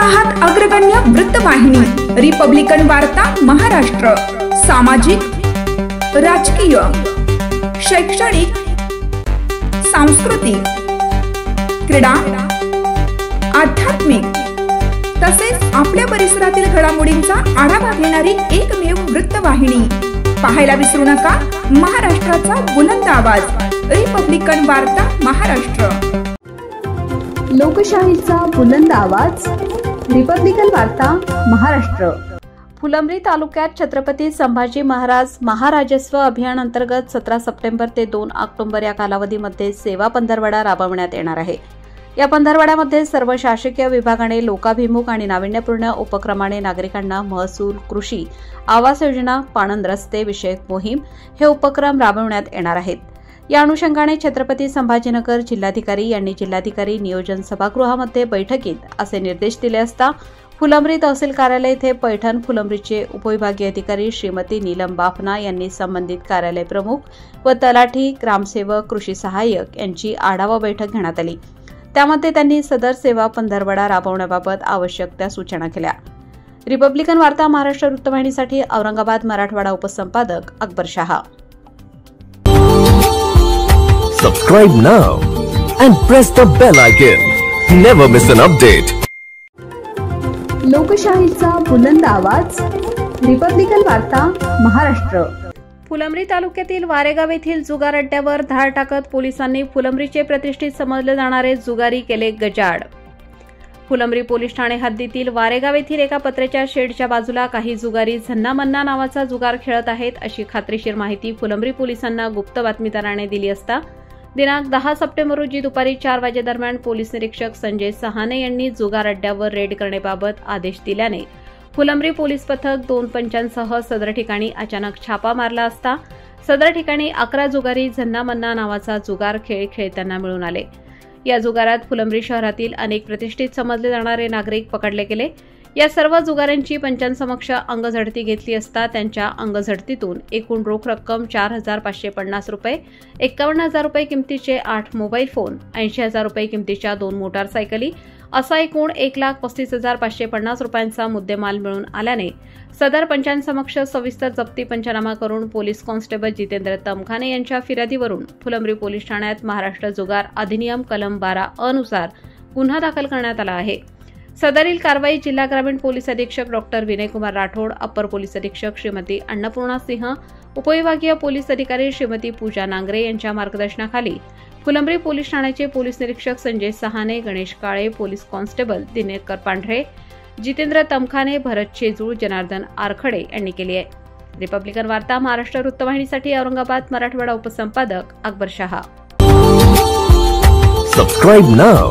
आहात अग्रगण्य वृत्तवाहिनी रिपब्लिकन वार्ता महाराष्ट्र। सामाजिक, राजकीय, शैक्षणिक, सांस्कृतिक, क्रीडा, आध्यात्मिक तसेच आपल्या परिसरातील घडामोडींचा आढावा घेणारी एकमेव वृत्तवाहिनी। पाहायला विसरू नका महाराष्ट्राचा बुलंद आवाज रिपब्लिकन वार्ता महाराष्ट्र। लोकशाहीचा बुलंद आवाज रिपब्लिकन वार्ता महाराष्ट्र। फुलंब्री तालुक्यात छत्रपती संभाजी महाराज महाराजस्व अभियान अंतर्गत 17 सप्टेंबर ते 2 ऑक्टोबर या कालावधीमध्ये सेवा पंधरवडा राबवण्यात येणार आहे। या पंधरवड्यामध्ये सर्व शासकीय विभागाने लोकाभिमुख आणि नाविन्यपूर्ण उपक्रमाने नागरिकांना महसूल, कृषी, आवास योजना, पाणंद रस्ते विषयक मोहीम हे उपक्रम राबवण्यात येणार आहेत। या अनुषंगाने छत्रपती संभाजीनगर जिल्हाधिकारी यांनी जिल्हाधिकारी नियोजन सभागृहामध्ये बैठकीत असे निर्देश दिले असता फुलंब्री तहसील कार्यालय येथे पैठण फुलंब्रीचे उपविभागीय अधिकारी श्रीमती नीलम बाफना यांनी संबंधित कार्यालय प्रमुख व तलाठी, ग्रामसेवक, कृषी सहाय्यक यांची आढावा बैठक घेण्यात आली। त्यामध्ये त्यांनी सदर सेवा पंधरवडा राबवण्याबाबत आवश्यक त्या सूचना केल्या। रिपब्लिकन वार्ता Maharashtra वृत्तवाहिनीसाठी Aurangabad Marathwada उपसंपादक Akbar Shah. Subscribe now and press the bell icon. Never miss an update. लोकशाहीचा बुलंद आवाज रिपब्लिकन वार्ता महाराष्ट्र। फुलंब्री तालुक्यातील वारेगाव येथील जुगार अड्ड्यावर धाड टाकत पोलिसांनी फुलंब्रीचे प्रतिष्ठित समजले जाणारे जुगारी केले गजाआड। फुलंब्री पोलीस ठाणे हद्दीतील वारेगाव येथील एका पत्र्याच्या शेडच्या बाजूला काही जुगारी झन्ना मन्ना नावाचा जुगार खेळत आहेत अशी खात्रीशीर माहिती फुलंब्री पोलिसांना गुप्त बातमीदाराने दिली असता दिनांक 10 सप्टेंबर रोजी दुपारी 4 वाजेदरम्यान पोलीस निरीक्षक संजय सहाने यांनी जुगार अड्ड्यावर रेड करण्याबाबत आदेश दिल्याने फुलंब्री पोलीस पथक 2 पंचांसह सदर ठिकाणी अचानक छापा मारला असता सदर ठिकाणी 11 जुगारी झन्ना मन्ना नावाचा जुगार खेळ खेळताना मिळून आले। या जुगारात फुलंब्री शहरातील अनेक प्रतिष्ठित समजले जाणारे नागरिक पकडले गेले। या सर्व जुगारांची पंचांसमक्ष अंगझडती घेतली असता त्यांच्या अंगझडतीतून एकूण रोख रक्कम 4,550 रुपये, 51,000 रुपये किमतीचे 8 मोबाईल फोन, 80,000 रुपये किमतीच्या 2 मोटारसायकली असा एकूण 1,35,550 रुपयांचा मुद्देमाल मिळून आल्याने सदर पंचांसमक्ष सविस्तर जप्ती पंचनामा करून पोलीस कॉन्स्टेबल जितेंद्र तमखाने यांच्या फिर्यादीवरून फुलंब्री पोलीस ठाण्यात महाराष्ट्र जुगार अधिनियम कलम 12 अनुसार गुन्हा दाखल करण्यात आला आहे। सदरील कारवाई जिल्हा ग्रामीण पोलीस अधीक्षक डॉक्टर विनयकुमार राठोड, अपर पोलीस अधीक्षक श्रीमती अन्नपूर्णा सिंह, उपविभागीय पोलीस अधिकारी श्रीमती पूजा नांगरे यांच्या मार्गदर्शनाखाली फुलंब्री पोलीस ठाण्याचे पोलीस निरीक्षक संजय सहाने, गणेश काळे, पोलीस कॉन्स्टेबल दिनेकर पांढरे, जितेंद्र तमखाने, भरत शेजूळ, जनार्दन आरखडे यांनी केली आहे। रिपब्लिकन वार्ता Maharashtra वृत्तवाहिनीसाठी Aurangabad Marathwada उपसंपादक Akbar Shah. Subscribe now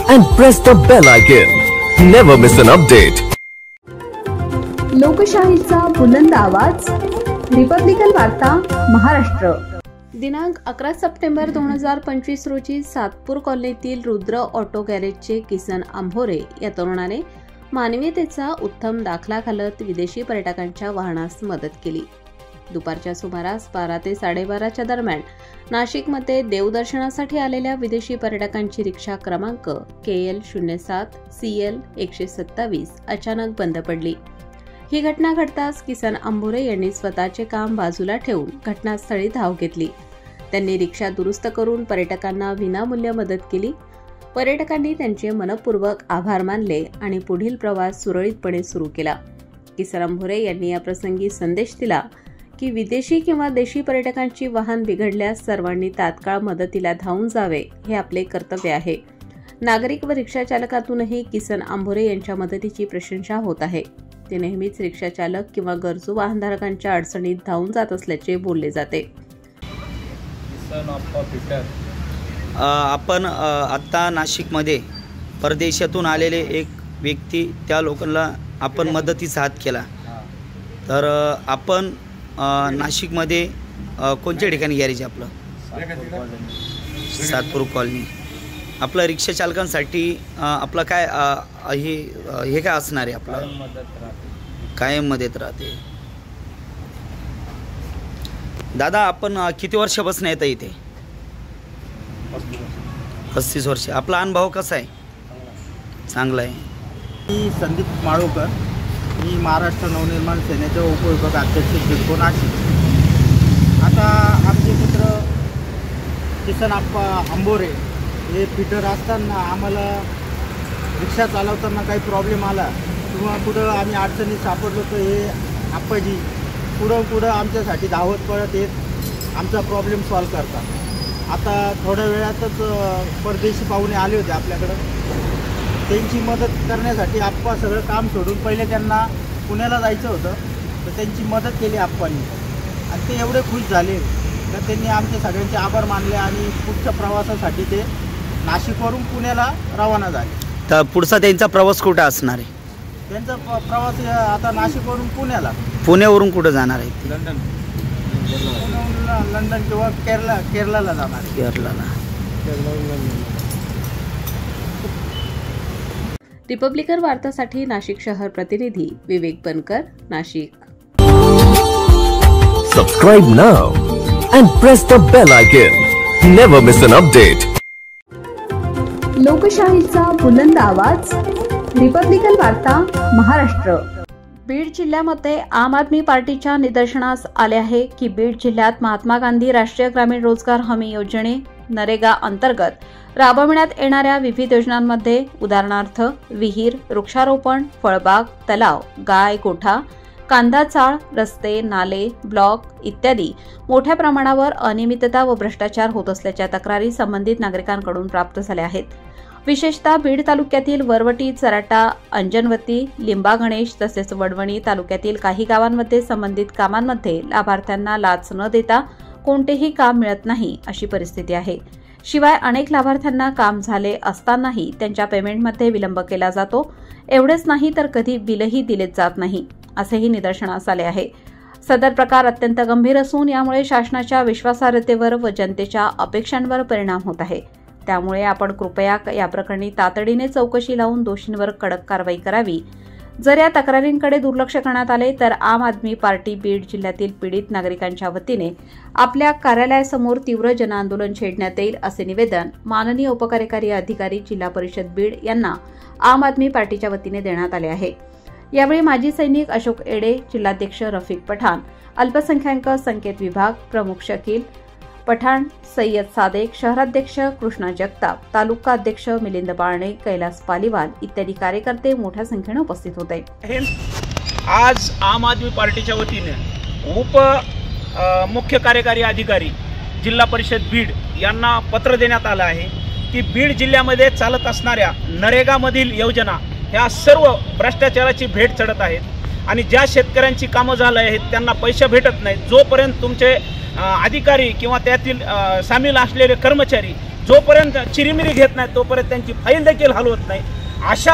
and press the bell icon. Never miss an update. लोकशाहीचा बुलंद आवाज रिपब्लिकन वार्ता महाराष्ट्र। दिनांक 11 सप्टेंबर 2025 रोजी सातपूर कॉलनीतील रुद्र ऑटो गॅरेजचे किसन आंभोरे या तरुणाने मानवीयतेचा उत्तम दाखला घालत विदेशी पर्यटकांच्या वाहनास मदत केली। दुपारच्या सुमारास 12 ते 12:30च्या दरम्यान नाशिकमध्ये देवदर्शनासाठी आलेल्या विदेशी पर्यटकांची रिक्षा क्रमांक KL 07 CL 127 अचानक बंद पडली। ही घटना घडताच किसन आंभोरे यांनी स्वतःचे काम बाजूला ठेवून घटनास्थळी धाव घेतली। त्यांनी रिक्षा दुरुस्त करून पर्यटकांना विनामूल्य मदत केली। पर्यटकांनी त्यांचे मनपूर्वक आभार मानले आणि पुढील प्रवास सुरळीतपणे सुरू केला। किसन आंभोरे यांनी या प्रसंगी संदेश दिला की विदेशी किंवा देशी पर्यटकांची वाहन बिघडल्यास सर्वांनी तात्काळ मदतीला धावून जावे हे आपले कर्तव्य आहे। नागरिक व रिक्षा चालकातूनही किसन आंभोरे यांच्या मदतीची प्रशंसा होत आहे। ते नेहमीच रिक्षा चालक किंवा गरजू वाहनधारकांच्या अडचणीत धावून जात असल्याचे बोलले जाते। आपण आता नाशिकमध्ये परदेशातून आलेले एक व्यक्ती त्या लोकांना आपण मदतीचा हात केला। तर आपण नाशिकमध्ये कोणत्या ठिकाणी गॅरेज आपलं? सातपूर कॉलनी। आपलं रिक्षा चालकांसाठी आपलं काय हे काय असणार आहे? आपलं कायम मदत राहते। दादा आपण किती वर्षापासून येता इथे? 35 वर्ष। आपला अनुभव कसा आहे? चांगला आहे। मी संदीप माळोकर, मी महाराष्ट्र नवनिर्माण सेनेचे उपविभागाध्यक्ष सिडको नाशिक. आता आमचे मित्र किसन आप्पा आंबोरे हे फिटर असताना आम्हाला रिक्षा चालवताना काही प्रॉब्लेम आला किंवा कुठं आम्ही अडचणीत सापडलो तर हे आप्पाजी पुढं आमच्यासाठी धावत पळत येत आमचा प्रॉब्लेम सॉल्व करतात. आता थोड्या वेळातच परदेशी पाहुणे आले होते आपल्याकडं. त्यांची मदत करण्यासाठी आप्पा सगळं काम सोडून पहिले त्यांना पुण्याला जायचं होतं तर त्यांची मदत केली आप्पांनी आणि ते एवढे खुश झाले तर त्यांनी आमचे सगळ्यांचे आभार मानले आणि पुढच्या प्रवासासाठी ते नाशिकवरून पुण्याला रवाना झाले. तर पुढचा त्यांचा प्रवास कुठं असणार आहे? त्यांचा प्रवास आता नाशिकवरून पुण्याला. पुण्यावरून कुठं जाणार आहे? लंडन किंवा केरळला जाणार. केरळला. रिपब्लिकन वार्तासाठी नाशिक शहर प्रतिनिधी विवेक बनकर, Nashik. Subscribe now and press the bell icon. Never miss an update. लोकशाहीचा बुलंद आवाज, रिपब्लिकन वार्ता महाराष्ट्र. बीड जिल्ह्यामध्ये आम आदमी पार्टीच्या निदर्शनास आले आहे की बीड जिल्ह्यात महात्मा गांधी राष्ट्रीय ग्रामीण रोजगार हमी योजने नरेगा अंतर्गत राबविण्यात येणाऱ्या विविध योजनांमध्ये उदाहरणार्थ विहीर, वृक्षारोपण, फळबाग, तलाव, गाय गोठा, कांदा चाळ, रस्ते, नाले, ब्लॉक इत्यादी मोठ्या प्रमाणावर अनियमितता व भ्रष्टाचार होत असल्याच्या तक्रारी संबंधित नागरिकांकडून प्राप्त झाल्या आहेत. विशेषतः बीड तालुक्यातील वरवटी, चराटा, अंजनवती, लिंबा गणेश तसेच वडवणी तालुक्यातील काही गावांमध्ये संबंधित कामांमध्ये लाभार्थ्यांना लाच न देता कोणतेही काम मिळत नाही अशी परिस्थिती आहे. शिवाय अनेक लाभार्थ्यांना काम झाले असतानाही त्यांच्या पेमेंटमध्ये विलंब केला जातो. एवढेच नाही तर कधी बिलही दिले जात नाही असेही निदर्शनास आले आहे. सदर प्रकार अत्यंत गंभीर असून यामुळे शासनाच्या विश्वासार्हतेवर व जनतेच्या अपेक्षांवर परिणाम होत आहे. त्यामुळे आपण कृपया या प्रकरणी तातडीने चौकशी लावून दोषींवर कडक कारवाई करावी. जर या तक्रारींकडे दुर्लक्ष करण्यात आले तर आम आदमी पार्टी बीड जिल्ह्यातील पीडित नागरिकांच्या वतीने आपल्या कार्यालयासमोर तीव्र जनआंदोलन छेडण्यात येईल असे निवेदन माननीय उपकार्यकारी अधिकारी जिल्हा परिषद बीड यांना आम आदमी पार्टीच्या वतीने देण्यात आले आहे. यावेळी माजी सैनिक अशोक एडे, जिल्हाध्यक्ष रफिक पठाण, अल्पसंख्याक संकेत विभाग प्रमुख शकील पठाण, सय्यद सादेक, शहराध्यक्ष कृष्णा जगताप, तालुका अध्यक्ष मिलिंद बाळणे, कैलास पालीवाल इत्यादी कार्यकर्ते मोठ्या संख्येने उपस्थित होते. आज आम आदमी पार्टीच्या वतीने मुख्य कार्यकारी अधिकारी जिल्हा परिषद बीड यांना पत्र देण्यात आलं आहे की बीड जिल्ह्यामध्ये चालत असणाऱ्या नरेगामधील योजना ह्या सर्व भ्रष्टाचाराची भेट चढत आहेत आणि ज्या शेतकऱ्यांची कामं झाली आहेत त्यांना पैसे भेटत नाहीत. जोपर्यंत तुमचे अधिकारी किंवा त्यातील सामील असलेले कर्मचारी जोपर्यंत चिरीमिरी घेत नाहीत तोपर्यंत त्यांची फाईल देखील हलवत नाही. अशा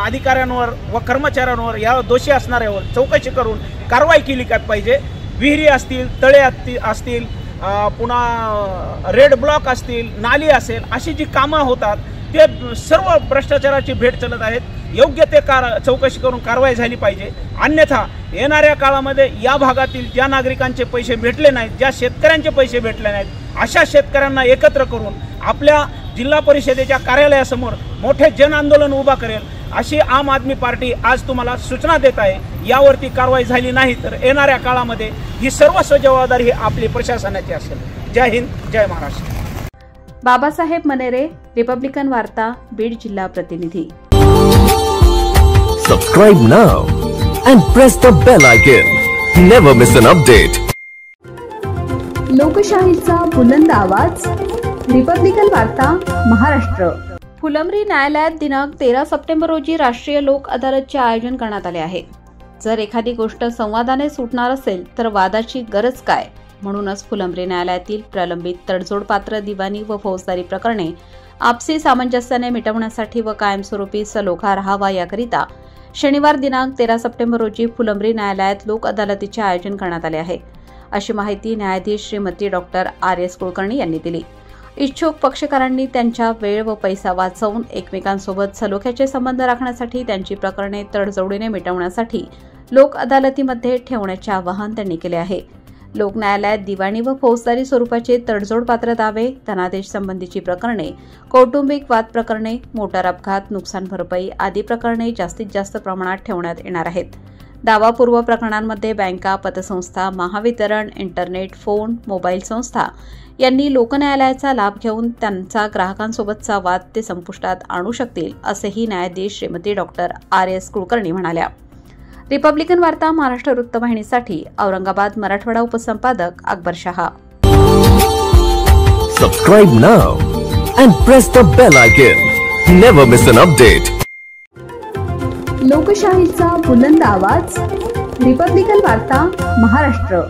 अधिकाऱ्यांवर व कर्मचाऱ्यांवर या दोषी असणाऱ्यावर चौकशी करून कारवाई केली पाहिजे. विहिरी असतील, तळे असतील, पुन्हा रेड ब्लॉक असतील, नाली असेल, अशी जी कामं होतात ते सर्व भ्रष्टाचाराची भेट चलत आहेत. योग्य ते चौकशी करून कारवाई झाली पाहिजे. अन्यथा येणाऱ्या काळामध्ये या भागातील ज्या नागरिकांचे पैसे भेटले नाहीत, ज्या शेतकऱ्यांचे पैसे भेटले नाहीत, अशा शेतकऱ्यांना एकत्र करून आपल्या जिल्हा परिषदेच्या कार्यालयासमोर मोठे जन आंदोलन उभा करेल अशी आम आदमी पार्टी आज तुम्हाला सूचना देत आहे. यावरती कारवाई झाली नाही तर येणाऱ्या काळामध्ये ही सर्वस्व जबाबदारी ही आपली प्रशासनाची असेल. जय हिंद, जय महाराष्ट्र. बाबासाहेब मनेरे, रिपब्लिकन वार्ता, बीड जिल्हा प्रतिनिधी. Subscribe now and press the bell icon. Never miss an update. लोकशाहीचा बुलंद आवाज, रिपब्लिकन वार्ता महाराष्ट्र. फुलंब्री न्यायालयात दिनांक 13 सप्टेंबर रोजी राष्ट्रीय लोक अदालतचे आयोजन करण्यात आले आहे. जर एखादी गोष्ट संवादाने सुटणार असेल तर वादाची गरज काय? म्हणूनच फुलंब्री न्यायालयातील प्रलंबित तडजोडपात्र दिवाणी व फौजदारी प्रकरणे आपसी सामंजस्याने मिटवण्यासाठी व कायमस्वरूपी सलोखा राहावा याकरिता शनिवार दिनांक 13 सप्टेंबर रोजी फुलंब्री न्यायालयात लोक अदालतीचे आयोजन करण्यात आले आहे अशी माहिती न्यायाधीश श्रीमती डॉक्टर RS कुलकर्णी यांनी दिली. इच्छुक पक्षकारांनी त्यांच्या वेळ व पैसा वाचवून एकमेकांसोबत सलोख्याचे संबंध राखण्यासाठी त्यांची प्रकरणे तडजोडीने मिटवण्यासाठी लोक अदालतीमध्ये ठेवण्याचे आवाहन त्यांनी केले आहे. लोक न्यायालयात दिवाणी व फौजदारी स्वरूपाचे तडजोडपात्र दावे, धनादेश संबंधीची प्रकरणे, कौटुंबिक वाद प्रकरणे, मोटार अपघात, नुकसान भरपाई आदी प्रकरणे जास्तीत जास्त प्रमाणात ठेवण्यात येणार आहेत. दावापूर्व प्रकरणांमध्ये बँका, पतसंस्था, महावितरण, इंटरनेट, फोन, मोबाईल संस्था यांनी लोकन्यायालयाचा लाभ घेऊन त्यांचा ग्राहकांसोबतचा वाद ते संपुष्टात आणू शकतील, असेही न्यायाधीश श्रीमती डॉक्टर RS कुलकर्णी म्हणाल्या. रिपब्लिकन वार्ता Maharashtra वृत्तवाहिनीसाठी Aurangabad Marathwada उपसंपादक Akbar Shah. Subscribe now and press the bell icon. Never miss an update. लोकशाहीचा बुलंद आवाज, रिपब्लिकन वार्ता महाराष्ट्र.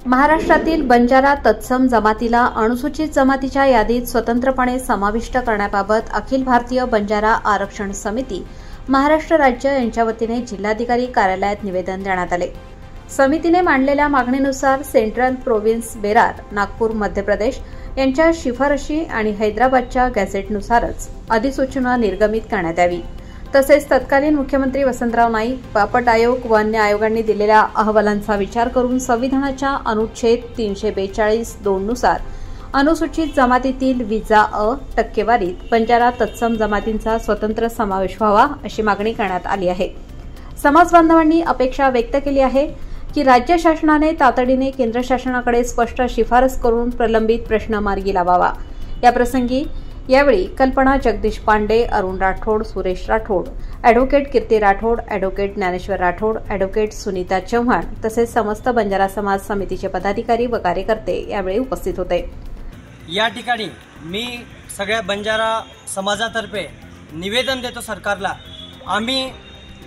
महाराष्ट्रातील बंजारा तत्सम जमातीला अनुसूचित जमातीच्या यादीत स्वतंत्रपणे समाविष्ट करण्याबाबत अखिल भारतीय बंजारा आरक्षण समिती महाराष्ट्र राज्य यांच्या वतीने जिल्हाधिकारी कार्यालयात निवेदन देण्यात आले. समितीने मांडलेल्या मागणीनुसार सेंट्रल प्रोव्हिन्स बेरार, नागपूर, मध्य प्रदेश यांच्या शिफारशी आणि हैदराबादच्या गॅझेटनुसारच अधिसूचना निर्गमित करण्यात यावी. तसेच तत्कालीन मुख्यमंत्री वसंतराव नाईक, बापट आयोग व अन्य आयोगांनी दिलेल्या अहवालांचा विचार करून संविधानाच्या अनुच्छेद 342(2) नुसार अनुसूचित जमातीतील विजा अ टक्केवारीत बंजारा तत्सम जमातींचा स्वतंत्र समावेश व्हावा, अशी मागणी करण्यात आली आहे. समाज बांधवांनी अपेक्षा व्यक्त केली आहे की राज्य शासनाने तातडीने केंद्र शासनाकडे स्पष्ट शिफारस करून प्रलंबित प्रश्न मार्गी लावावा. याप्रसंगी यावेळी कल्पना जगदीश पांडे, अरुण राठोड, सुरेश राठोड, अॅडव्होकेट कीर्ती राठोड, अॅडव्होकेट ज्ञानेश्वर राठोड, अॅडव्होकेट सुनीता चव्हाण तसेच समस्त बंजारा समाज समितीचे पदाधिकारी व कार्यकर्ते यावेळी उपस्थित होते. या ठिकाणी मी सगळ्या बंजारा समाजातर्फे निवेदन देतो सरकारला. आम्ही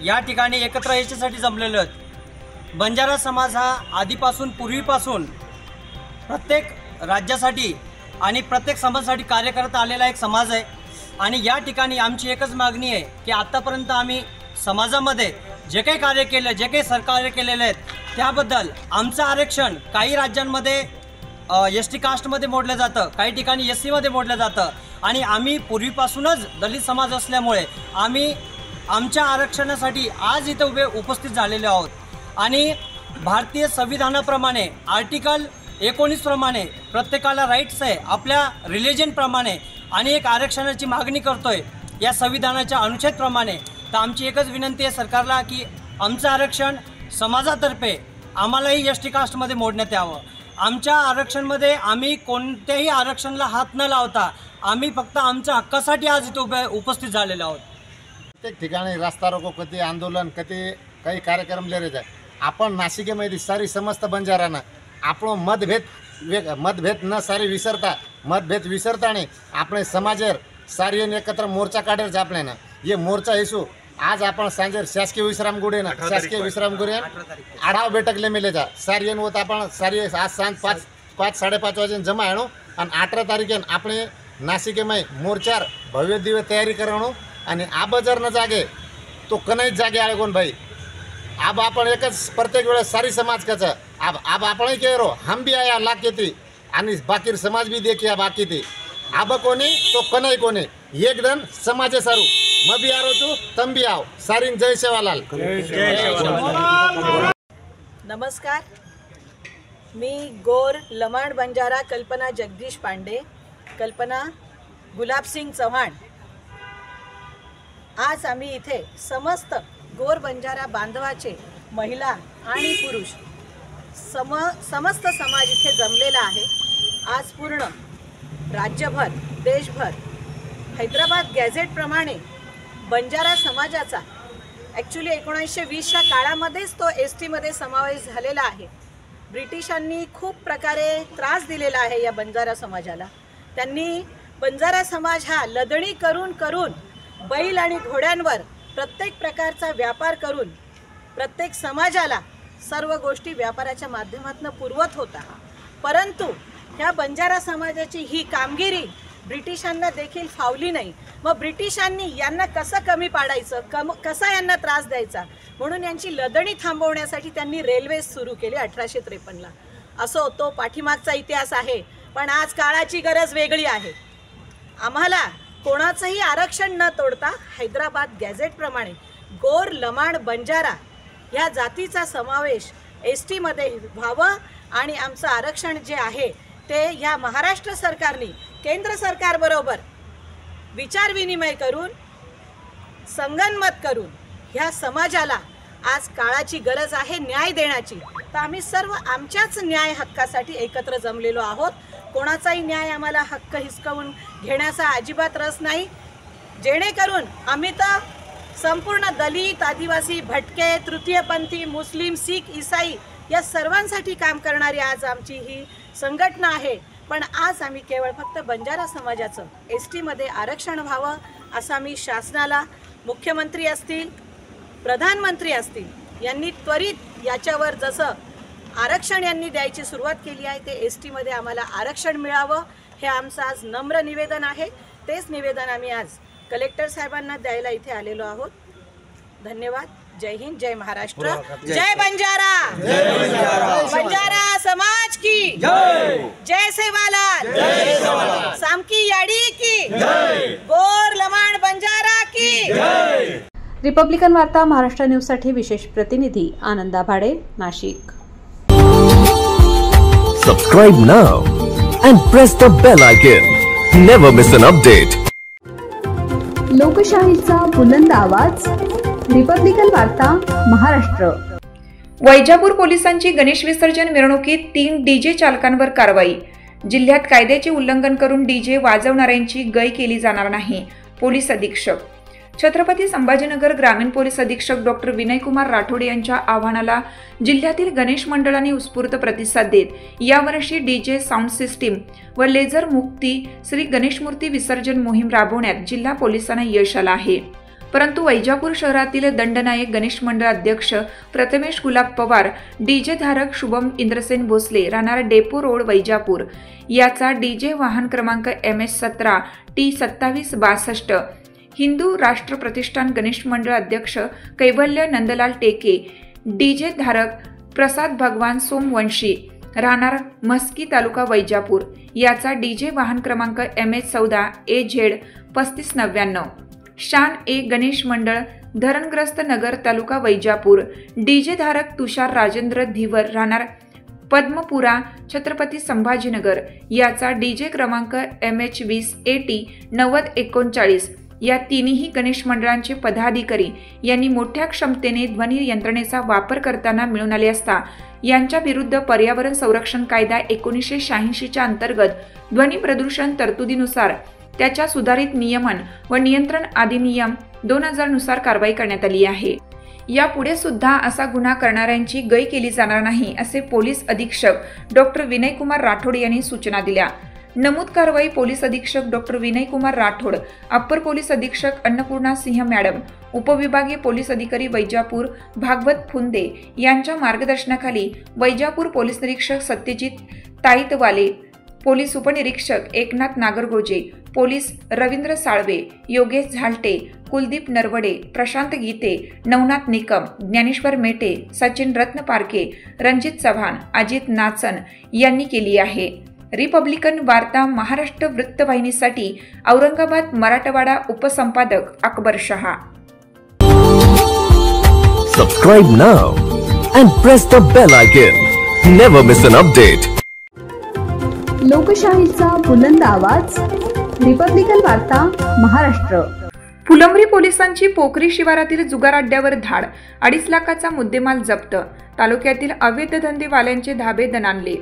या ठिकाणी एकत्र याच्यासाठी जमलेलो आहोत. बंजारा समाज हा आधीपासून पूर्वीपासून प्रत्येक राज्यासाठी आणि प्रत्येक समाजासाठी कार्य करत आलेला एक समाज आहे. आणि या ठिकाणी आमची एकच मागणी आहे की आत्तापर्यंत आम्ही समाजामध्ये जे काही कार्य केलं, जे काही सहकार्य केलेले आहेत त्याबद्दल आमचं आरक्षण काही राज्यांमध्ये ST कास्टमध्ये मोडलं जातं, काही ठिकाणी SC मध्ये मोडलं जातं. आणि आम्ही पूर्वीपासूनच दलित समाज असल्यामुळे आम्ही आमच्या आरक्षणासाठी आज इथं उपस्थित झालेलो आहोत. आणि भारतीय संविधानाप्रमाणे आर्टिकल 19 प्रमाणे प्रत्येकाला राईट्स आहे आपल्या रिलिजनप्रमाणे, आणि एक आरक्षणाची मागणी करतोय या संविधानाच्या अनुच्छेदप्रमाणे. तर आमची एकच विनंती आहे सरकारला की आमचं आरक्षण समाजातर्फे आम्हालाही ST कास्टमध्ये मोडण्यात यावं. आमच्या आरक्षणमध्ये आम्ही कोणत्याही आरक्षणाला हात न लावता आम्ही फक्त आमच्या हक्कासाठी आज इथे उपस्थित झालेलो आहोत. प्रत्येक ठिकाणी रास्ता रोको, कधी आंदोलन, कधी काही कार्यक्रम लिहिले जाय. आपण नाशिकेमध्ये सारी समस्त बंजारांना આપણો મતભેદ ન સારી વિસરતાને આપણે સમાજેર સારી એકત્ર મોરચા કાઢે છે. આપણે એ મોરચા ઈશું आज आपण सांजेर शासकीय विश्रामगृह आढावा बैठक लेमेले जा सारी होत आपण सारी आज सांज 5-5:30 वाजे जमा येणो आणि 18 तारीखे આપણે नाशिकेमध्ये मोर्चार भव्य दिव्य तयारी करવાનો. आणि आब जर न जागे तो कनाईच जागे आळे कोण भाई. आब आपण एकच प्रत्येक वेळेस सारी समाज कचा आब आपण कह रो हम भी आया लाके थी आणि बाकी समाज भी देखिया बाकी थी. आब कोणी तो कनाई कोणी एकदम समाजे सारू मैं भी आ रहा हूँ, तुम भी आओ. सारी जय सेवालाल. नमस्कार, मी गोर लमाण बंजारा कल्पना जगदीश पांडे, कल्पना गुलाबसिंग चव्हाण. आज आम्ही इथे समस्त गोर बंजारा बांधवाचे महिला आणि पुरुष समस्त समाज इथे जमलेला आहे. आज पूर्ण राज्यभर, देशभर हैदराबाद गॅझेटप्रमाणे बंजारा समाजाचा ॲक्च्युली 1920च्या काळामध्येच तो STमध्ये समावेश झालेला आहे. ब्रिटिशांनी खूप प्रकारे त्रास दिलेला आहे या बंजारा समाजाला. त्यांनी बंजारा समाज हा लदणी करून करून बैल आणि घोड्यांवर प्रत्येक प्रकारचा व्यापार करून प्रत्येक समाजाला सर्व गोष्टी व्यापाराच्या माध्यमातून पुरवत होता. परंतु ह्या बंजारा समाजाची ही कामगिरी ब्रिटिशांना देखील फावली नाही. मग ब्रिटिशांनी यांना कसं कमी पाडायचं, कसा यांना त्रास द्यायचा, म्हणून यांची लदणी थांबवण्यासाठी त्यांनी रेल्वे सुरू केली 1853ला. असो तो पाठीमागचा इतिहास आहे. पण आज काळाची गरज वेगळी आहे. आम्हाला कोणाचंही आरक्षण न तोडता हैदराबाद गॅझेटप्रमाणे गोर लमाण बंजारा ह्या जातीचा समावेश STमध्ये व्हावं आणि आमचं आरक्षण जे आहे ते ह्या महाराष्ट्र सरकारने केंद्र सरकारबरोबर विचारविनिमय करून संगनमत करून ह्या समाजाला आज काळाची गरज आहे न्याय देण्याची। तर आम्ही सर्व आमच्याच न्याय हक्कासाठी एकत्र जमलेलो आहोत। कोणाचाही न्याय आम्हाला हक्क हिसकावून घेण्याचा अजिबात रस नाही, जेणेकरून आम्ही तर संपूर्ण दलित, आदिवासी, भटके, तृतीयपंथी, मुस्लिम, शीख, ईसाई या सर्वांसाठी काम करणारी आज आमची ही संघटना आहे। पण आज आम्ही केवळ फक्त बंजारा समाजाचं ST मध्ये आरक्षण व्हावं असं आम्ही शासनाला, मुख्यमंत्री असतील, प्रधानमंत्री असतील यांनी त्वरित याच्यावर जसं आरक्षण यांनी द्यायची सुरुवात केली आहे ते ST मध्ये आम्हाला आरक्षण मिळावं हे आमचं आज नम्र निवेदन आहे। तेच निवेदन आम्ही आज कलेक्टर साहेबांना द्यायला इथे आलेलो आहोत। धन्यवाद। जय हिंद, जय महाराष्ट्र, जय बंजारा, बंजारा समाज की जय सेवालाल, सामकी याडी की गोर लमाण बंजारा की। रिपब्लिकन वार्ता महाराष्ट्र न्यूजसाठी विशेष प्रतिनिधी आनंदा भाडे, Nashik. Subscribe now and press the bell icon. Never miss an update. लोकशाहीचा बुलंद आवाज, रिपब्लिकन वार्ता महाराष्ट्र। वैजापूर पोलिसांची गणेश विसर्जन मिरवणुकीत 3 DJ चालकांवर कारवाई। जिल्ह्यात कायद्याचे उल्लंघन करून DJ वाजवणाऱ्यांची गय केली जाणार नाही। पोलीस अधीक्षक छत्रपती संभाजीनगर ग्रामीण पोलीस अधीक्षक डॉक्टर विनयकुमार राठोड यांच्या आवाहनाला जिल्ह्यातील गणेश मंडळांनी उत्स्फूर्त प्रतिसाद देत यावर्षी DJ साऊंड सिस्टीम व लेझर मुक्ती श्री गणेश मूर्ती विसर्जन मोहीम राबवण्यात जिल्हा पोलिसांना यश आलं आहे। परंतु वैजापूर शहरातील दंडनायक गणेश मंडळ अध्यक्ष प्रथमेश गुलाब पवार, DJ धारक शुभम इंद्रसेन भोसले, राहणार डेपो रोड वैजापूर याचा DJ वाहन क्रमांक MS17 T2762, हिंदू राष्ट्र प्रतिष्ठान गणेश मंडळ अध्यक्ष कैवल्य नंदलाल टेके, DJ धारक प्रसाद भगवान सोमवंशी, राहणार म्हस्की तालुका वैजापूर याचा DJ वाहन क्रमांक MS14 AZ 3599, शान ए गणेश मंडळ धरणग्रस्त नगर तालुका वैजापूर, DJ धारक तुषार राजेंद्र धीवर, राहणार पद्मपुरा छत्रपती संभाजीनगर याचा DJ क्रमांक MH20 AT 9039 या तिन्ही गणेश मंडळांचे पदाधिकारी यांनी मोठ्या क्षमतेने ध्वनी यंत्रणेचा वापर करताना मिळून आले असता यांच्या विरुद्ध पर्यावरण संरक्षण कायदा 1986च्या अंतर्गत ध्वनी प्रदूषण तरतुदीनुसार त्याच्या सुधारित नियमन व नियंत्रण अधिनियम 2000 नुसार कारवाई करण्यात आली आहे। यापुढे सुद्धा असा गुन्हा करणाऱ्यांची गय केली जाणार नाही असे पोलीस अधीक्षक डॉक्टर विनयकुमार राठोड यांनी सूचना दिल्या। नमूद कारवाई पोलीस अधीक्षक doctor Vinaykumar Rathod, upper police अधीक्षक अन्नपूर्णा सिंह मॅडम, उपविभागीय पोलीस अधिकारी वैजापूर भागवत फुंदे यांच्या मार्गदर्शनाखाली वैजापूर पोलीस निरीक्षक सत्यजित ताईतवाले, पोलीस उपनिरीक्षक एकनाथ नागरगोजे, पोलीस रवींद्र साळवे, योगेश झालटे, कुलदीप नरवडे, प्रशांत गीते, नवनाथ निकम, ज्ञानेश्वर मेटे, सचिन रत्नपारखे, रणजित चव्हाण, अजित नाचन यांनी केली आहे। रिपब्लिकन वार्ता Maharashtra वृत्तवाहिनीसाठी Aurangabad Marathwada उपसंपादक Akbar Shah. Subscribe now and press the bell icon. Never miss an update. लोकशाहीचा बुलंद आवाज, रिपब्लिकन वार्ता महाराष्ट्र। फुलंब्री पोलिसांची पोखरी शिवारातील जुगार अड्ड्यावर धाड, 2.5 लाखाचा मुद्देमाल जप्त, तालुक्यातील अवैध धंदेवाल्यांचे धाबे दणाणले।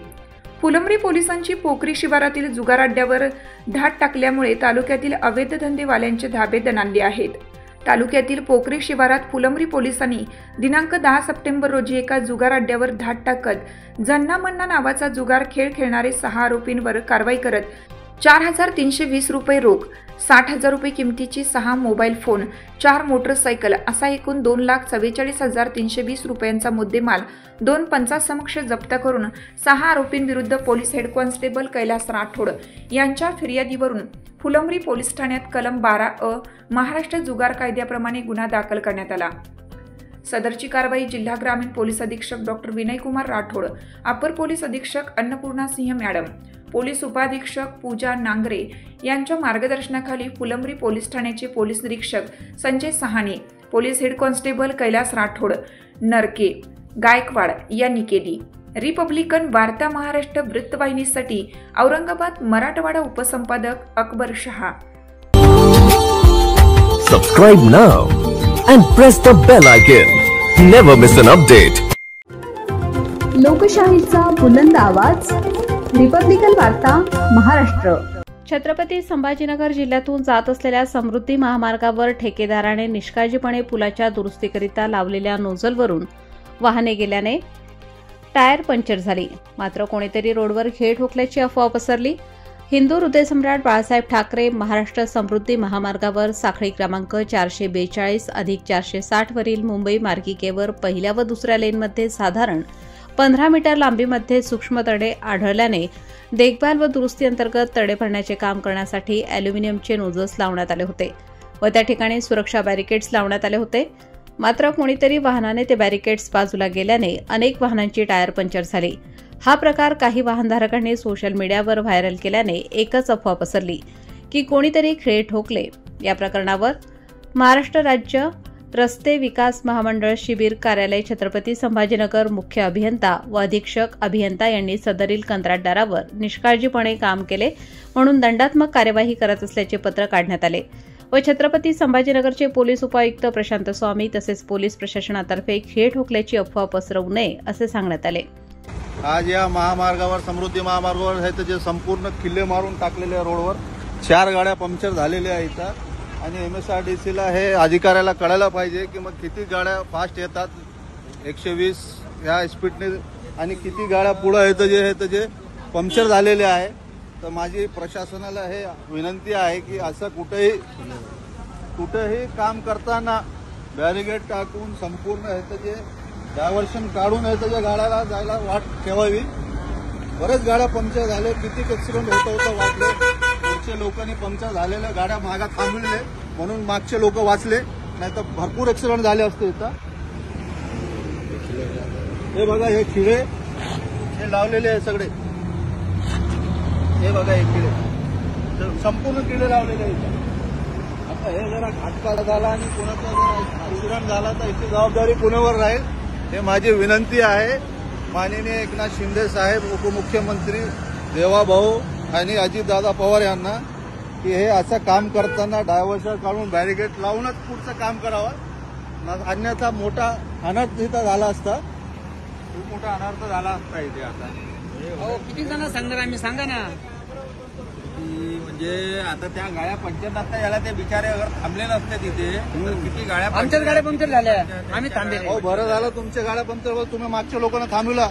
फुलंब्री पोलिसांची पोखरी शिवारातील जुगार अड्ड्यावर धाड टाकल्यामुळे तालुक्यातील अवैध धंदेवाल्यांचे धाबे दणाणले आहेत। तालुक्यातील पोखरी शिवारात फुलंब्री पोलिसांनी दिनांक 10 सप्टेंबर रोजी एका जुगार अड्ड्यावर धाड टाकत जन्ना मन्ना नावाचा जुगार खेळ खेळणारे 6 आरोपींवर कारवाई करत 4,320 रुपये रोख, 60,000 रुपये किमतीची 6 मोबाईल फोन, 4 मोटरसायकल असा एकूण 2,44,320 रुपयांचा मुद्देमाल 2 पंचासमक्ष जप्त करून 6 आरोपींविरुद्ध police head constable Kailas Rathod यांच्या फिर्यादीवरून फुलंब्री पोलीस ठाण्यात कलम 12A महाराष्ट्र जुगार कायद्याप्रमाणे गुन्हा दाखल करण्यात आला। सदरची कारवाई जिल्हा ग्रामीण पोलीस अधीक्षक डॉक्टर विनयकुमार राठोड, अपर पोलीस अधीक्षक अन्नपूर्णा सिंह मॅडम, पोलीस उपाधीक्षक पूजा नांगरे यांच्या मार्गदर्शनाखाली फुलंब्री पोलीस ठाण्याचे पोलीस निरीक्षक Sanjay Sahane, police head constable Kailas Rathod, Narke Gaikwad यांनी केली। रिपब्लिकन वार्ता Maharashtra वृत्तवाहिनीसाठी Aurangabad Marathwada उपसंपादक Akbar Shah. Subscribe now and press the bell icon. Never miss an update. लोकशाहीचा बुलंद आवाज, रिपब्लिकन वार्ता महाराष्ट्र. छत्रपती संभाजीनगर जिल्ह्यातून जात असलेल्या समृद्धी महामार्गावर ठेकेदाराने निष्काळजीपणे पुलाच्या दुरुस्तीकरिता लावलेल्या नोझलवरून वाहने गेल्याने टायर पंक्चर झाली. मात्र कोणीतरी रोडवर खीळ ठोकल्याची अफवा पसरली. हिंदू हृदयसम्राट बाळासाहेब ठाकरे महाराष्ट्र समृद्धी महामार्गावर साखळी क्रमांक 442-460 वरील मुंबई मार्गिकेवर पहिल्या व दुसऱ्या लेनमध्ये साधारण 15 मीटर लांबीमध्ये सूक्ष्म तडे आढळल्याने देखभाल व दुरुस्ती अंतर्गत तडे भरण्याचे काम करण्यासाठी अॅल्युमिनियमचे नोझल्स लावण्यात आले होते व त्या ठिकाणी सुरक्षा बॅरिकेड्स लावण्यात आले होते. मात्र कोणीतरी वाहनाने ते बॅरिकेड्स बाजूला गेल्याने अनेक वाहनांची टायर पंक्चर झाली. हा प्रकार काही वाहनधारकांनी सोशल मीडियावर व्हायरल केल्याने एकच अफवा पसरली की कोणीतरी खिळे ठोकले. या प्रकरणावर महाराष्ट्र राज्य रस्ते विकास महामंडळ शिबीर कार्यालय छत्रपती संभाजीनगर मुख्य अभियंता व अधीक्षक अभियंता यांनी सदरील कंत्राटदारावर निष्काळजीपणे काम केले म्हणून दंडात्मक कार्यवाही करत असल्याचे पत्र काढण्यात आले व छत्रपती संभाजीनगरचे पोलीस उपायुक्त प्रशांत स्वामी तसेच पोलीस प्रशासनातर्फे खिळे ठोकल्याची अफवा पसरवू नये असे सांगण्यात आले. आज या महामार्गावर समृद्धी महामार्गावर आहे तर जे संपूर्ण किल्ले मारून टाकलेल्या रोडवर 4 गाड्या पंक्चर झालेल्या आहेत आणि MSRDCला हे अधिकाऱ्याला कळायला पाहिजे की मग किती गाड्या फास्ट येतात 120 या स्पीडने आणि किती गाड्या पुढे येतं जे पंक्चर झालेले आहे. तर माझी प्रशासनाला हे विनंती आहे की असं कुठेही काम करताना बॅरिकेड टाकून संपूर्ण ह्याचं जे डायव्हर्शन काढून ह्याच्या गाड्याला जायला वाट ठेवावी. बरेच गाड्या पंक्चर झाले, किती ऍक्सिडेंट होतं वाटले. पुढच्या लोकांनी पंक्चर झालेल्या गाड्या मागा थांबविले म्हणून मागचे लोक वाचले, नाही तर भरपूर ऍक्सिडेंट झाले असते. इथं हे बघा, हे खिळे हे लावलेले आहे सगळे. हे बघा, हे खिळे संपूर्ण किडे लावलेले आहेत. आता हे जरा घातपात झाला आणि कोणाचा जर ऍक्सिडेंट झाला तर याची जबाबदारी कोणावर राहील हे माझी विनंती आहे. माननीय एकनाथ शिंदे साहेब, उपमुख्यमंत्री देवाभाऊ आणि अजितदादा पवार यांना की हे असं काम करताना डायव्हर्शन काढून बॅरिकेड लावूनच पुढचं काम करावं, अन्यथा मोठा अनर्थ इथं झाला असता. खूप मोठा अनर्थ झाला असता इथे. आता किती जण सांगणार आम्ही, सांगा ना. म्हणजे आता त्या गाड्या पंक्चर असता याला ते बिचारे अगर थांबले नसते तिथे किती गाड्या आमच्याच गाड्या पंक्चर झाल्या, आम्ही थांबले. हो, बरं झालं तुमच्या गाड्या पंक्चर, तुम्ही मागच्या लोकांना थांबवला,